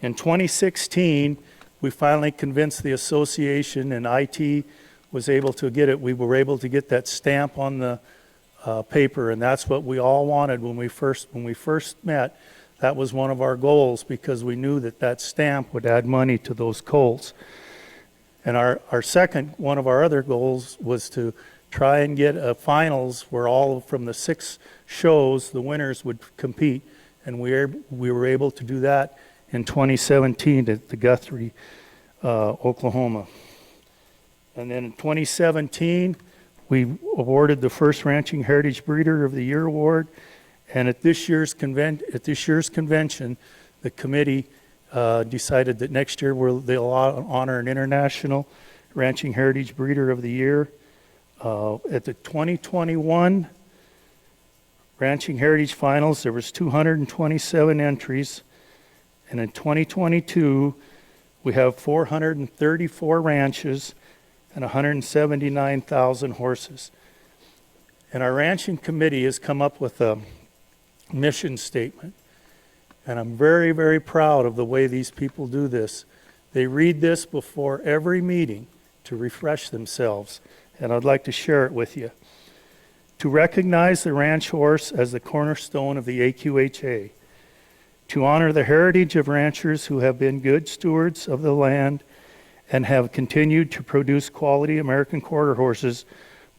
In 2016, we finally convinced the association, and IT was able to get it. We were able to get that stamp on the paper, and that's what we all wanted when we first met. That was one of our goals, because we knew that stamp would add money to those colts. And our second, one of our other goals was to try and get a finals where all from the 6 shows, the winners would compete. And we were able to do that in 2017 at the Guthrie, Oklahoma. And then in 2017, we awarded the first Ranching Heritage Breeder of the Year award. And at this year's convention, the committee decided that next year they'll honor an international Ranching Heritage Breeder of the Year. At the 2021 Ranching Heritage Finals, there was 227 entries, and in 2022, we have 434 ranches and 179,000 horses. And our ranching committee has come up with a mission statement. And I'm very, very proud of the way these people do this. They read this before every meeting to refresh themselves. And I'd like to share it with you. To recognize the ranch horse as the cornerstone of the AQHA. To honor the heritage of ranchers who have been good stewards of the land and have continued to produce quality American quarter horses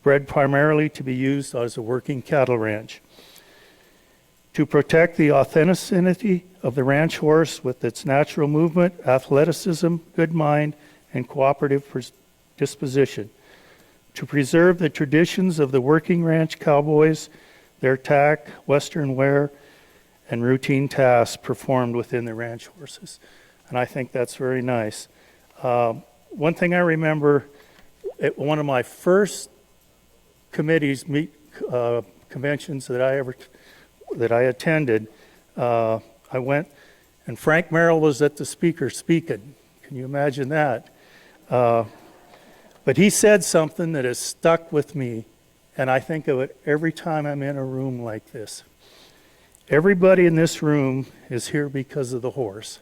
bred primarily to be used as a working cattle ranch. To protect the authenticity of the ranch horse with its natural movement, athleticism, good mind, and cooperative disposition. To preserve the traditions of the working ranch cowboys, their tack, western wear, and routine tasks performed within the ranch horses. And I think that's very nice. One thing I remember at one of my first committees conventions that I attended, I went, and Frank Merrill was at the speaker speaking. Can you imagine that? But he said something that has stuck with me, and I think of it every time I'm in a room like this. Everybody in this room is here because of the horse.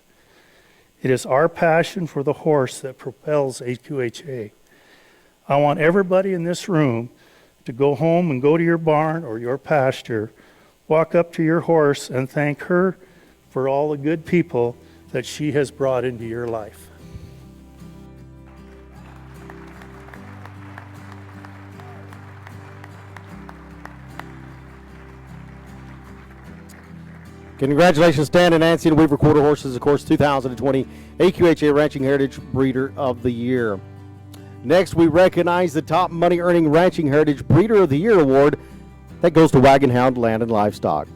It is our passion for the horse that propels AQHA. I want everybody in this room to go home and go to your barn or your pasture, walk up to your horse and thank her for all the good people that she has brought into your life. Congratulations, Stan and Nancy and Weaver Quarter Horses, of course, 2020 AQHA Ranching Heritage Breeder of the Year. Next, we recognize the top money-earning Ranching Heritage Breeder of the Year award. That goes to Wagon Hound Land and Livestock.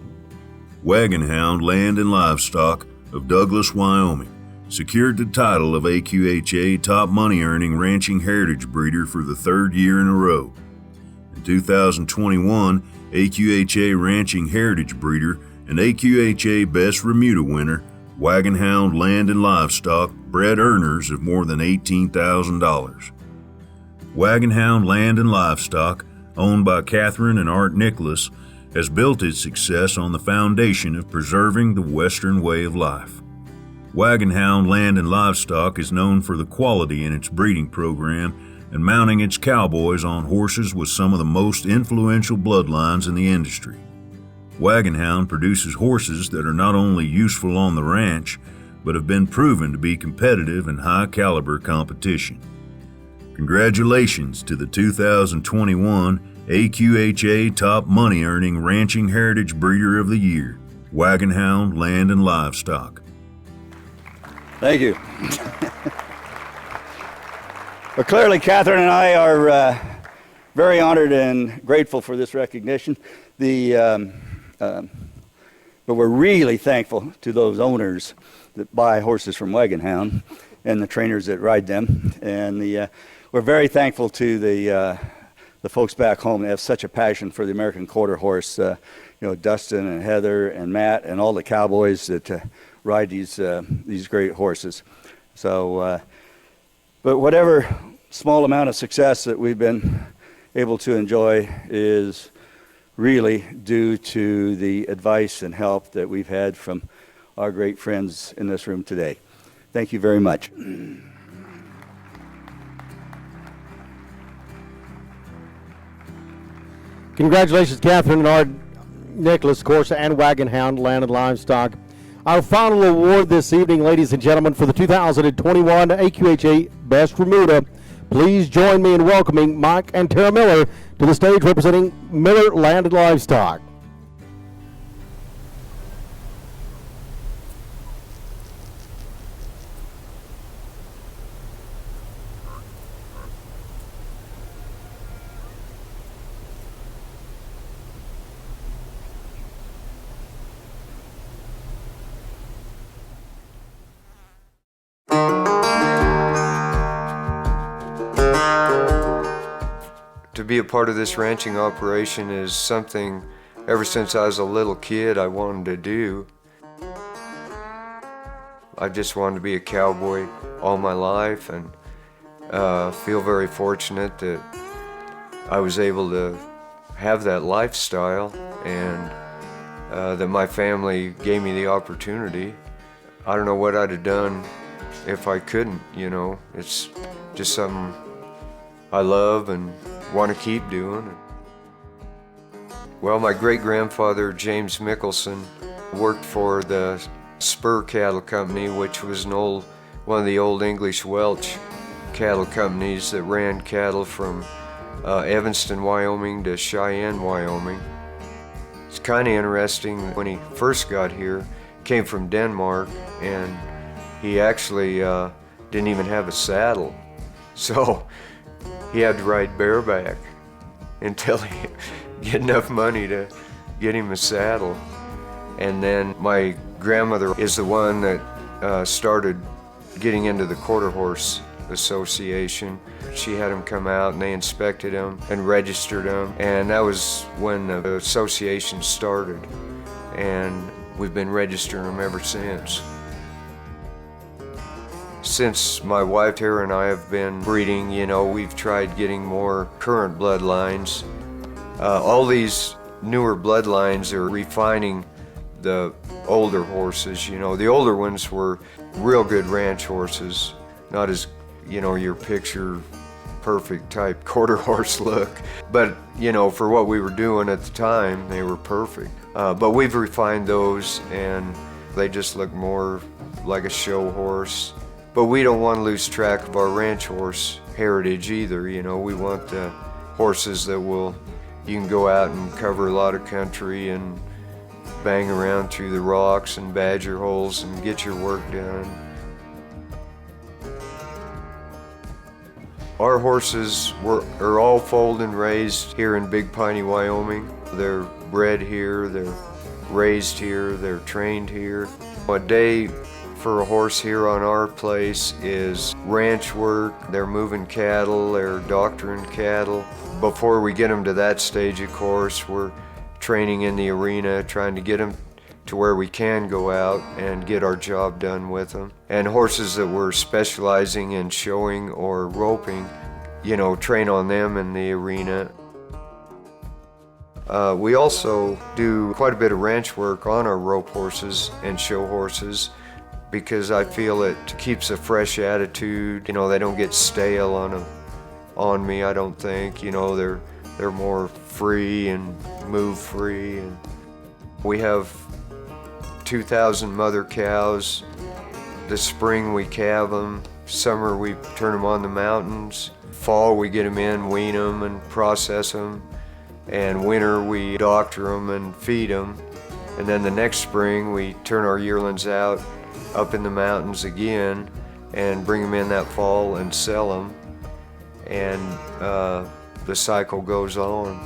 Wagon Hound Land and Livestock of Douglas, Wyoming, secured the title of AQHA Top Money-Earning Ranching Heritage Breeder for the 3rd year in a row. In 2021, AQHA Ranching Heritage Breeder and AQHA Best Remuda winner, Wagon Hound Land and Livestock, bred earners of more than $18,000. Wagon Hound Land and Livestock, owned by Catherine and Art Nicholas, has built its success on the foundation of preserving the Western way of life. Wagon Hound Land and Livestock is known for the quality in its breeding program and mounting its cowboys on horses with some of the most influential bloodlines in the industry. Wagon Hound produces horses that are not only useful on the ranch, but have been proven to be competitive in high-caliber competition. Congratulations to the 2021 AQHA Top Money-Earning Ranching Heritage Breeder of the Year, Wagon Hound Land and Livestock. Thank you. Well, clearly, Catherine and I are very honored and grateful for this recognition. But we're really thankful to those owners that buy horses from Wagon Hound and the trainers that ride them. And we're very thankful to the folks back home that have such a passion for the American Quarter Horse. Dustin and Heather and Matt and all the cowboys that ride these great horses. So, but whatever small amount of success that we've been able to enjoy is really due to the advice and help that we've had from our great friends in this room today. Thank you very much. Congratulations, Catherine Nard, Nicholas Corsa, and Wagon Hound Land and Livestock. Our final award this evening, ladies and gentlemen, for the 2021 AQHA Best Remuda. Please join me in welcoming Mike and Tara Miller to the stage representing Miller Land and Livestock. To be a part of this ranching operation is something ever since I was a little kid I wanted to do. I just wanted to be a cowboy all my life, and feel very fortunate that I was able to have that lifestyle, and that my family gave me the opportunity. I don't know what I'd have done if I couldn't, It's just something I love and want to keep doing. Well, my great-grandfather, James Mickelson, worked for the Spur Cattle Company, which was one of the old English Welch cattle companies that ran cattle from Evanston, Wyoming to Cheyenne, Wyoming. It's kind of interesting, when he first got here, came from Denmark, and he actually didn't even have a saddle. So he had to ride bareback until he get enough money to get him a saddle. And then my grandmother is the one that started getting into the Quarter Horse Association. She had them come out and they inspected them and registered them. And that was when the association started. And we've been registering them ever since. Since my wife Tara and I have been breeding, we've tried getting more current bloodlines. All these newer bloodlines are refining the older horses. The older ones were real good ranch horses, not as, your picture perfect type quarter horse look. But, for what we were doing at the time, they were perfect. But we've refined those, and they just look more like a show horse. But we don't want to lose track of our ranch horse heritage either. We want the horses that you can go out and cover a lot of country and bang around through the rocks and badger holes and get your work done. Our horses are all foaled and raised here in Big Piney, Wyoming. They're bred here, they're raised here, they're trained here. A day for a horse here on our place is ranch work. They're moving cattle, they're doctoring cattle. Before we get them to that stage, of course, we're training in the arena, trying to get them to where we can go out and get our job done with them. And horses that we're specializing in showing or roping, train on them in the arena. We also do quite a bit of ranch work on our rope horses and show horses, because I feel it keeps a fresh attitude. They don't get stale on me, I don't think. They're more free and move free. And we have 2,000 mother cows. This spring we calve them. Summer we turn them on the mountains. Fall we get them in, wean them and process them. And winter we doctor them and feed them. And then the next spring we turn our yearlings out up in the mountains again and bring them in that fall and sell them. And the cycle goes on.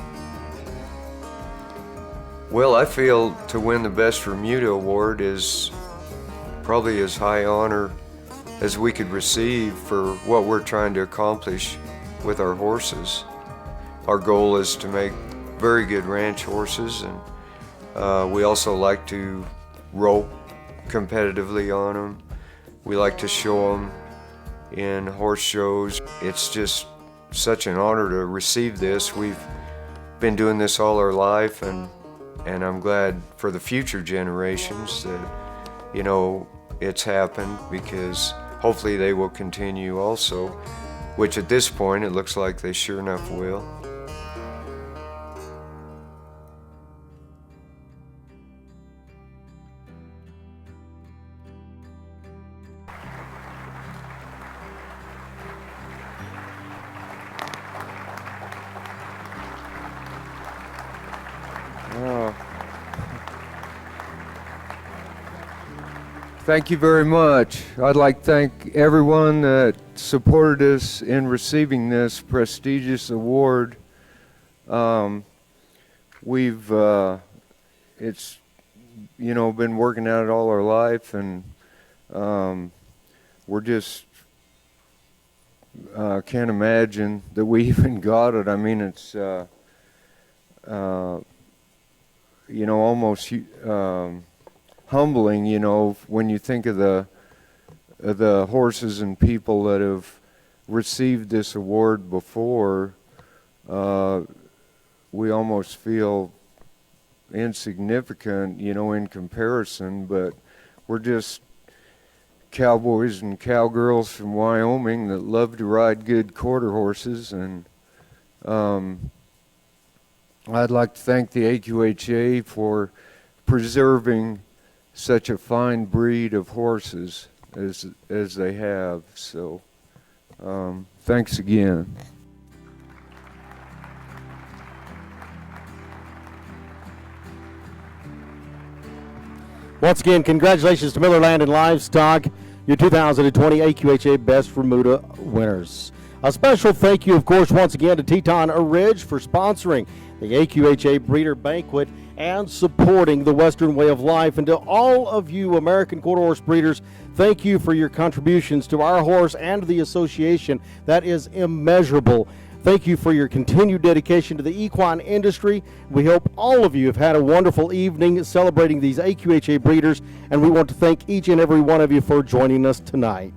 Well, I feel to win the Best Remuda Award is probably as high honor as we could receive for what we're trying to accomplish with our horses. Our goal is to make very good ranch horses, and we also like to rope competitively on them. We like to show them in horse shows. It's just such an honor to receive this. We've been doing this all our life, and I'm glad for the future generations that, you know, it's happened, because hopefully they will continue also, which at this point it looks like they sure enough will. Thank you very much. I'd like to thank everyone that supported us in receiving this prestigious award. We've, it's, you know, been working at it all our life, and we're just, can't imagine that we even got it. I mean, it's, you know, almost humbling, you know, when you think of the horses and people that have received this award before. We almost feel insignificant, you know, in comparison, but we're just cowboys and cowgirls from Wyoming that love to ride good quarter horses, and I'd like to thank the AQHA for preserving such a fine breed of horses as they have. So thanks again. Once again, congratulations to Miller Land and Livestock, your 2020 AQHA Best Remuda winners. A special thank you, of course, once again to Teton Ridge for sponsoring the AQHA Breeder Banquet and supporting the Western way of life. And to all of you American quarter horse breeders, thank you for your contributions to our horse and the association. That is immeasurable. Thank you for your continued dedication to the equine industry. We hope all of you have had a wonderful evening celebrating these AQHA breeders, and we want to thank each and every one of you for joining us tonight.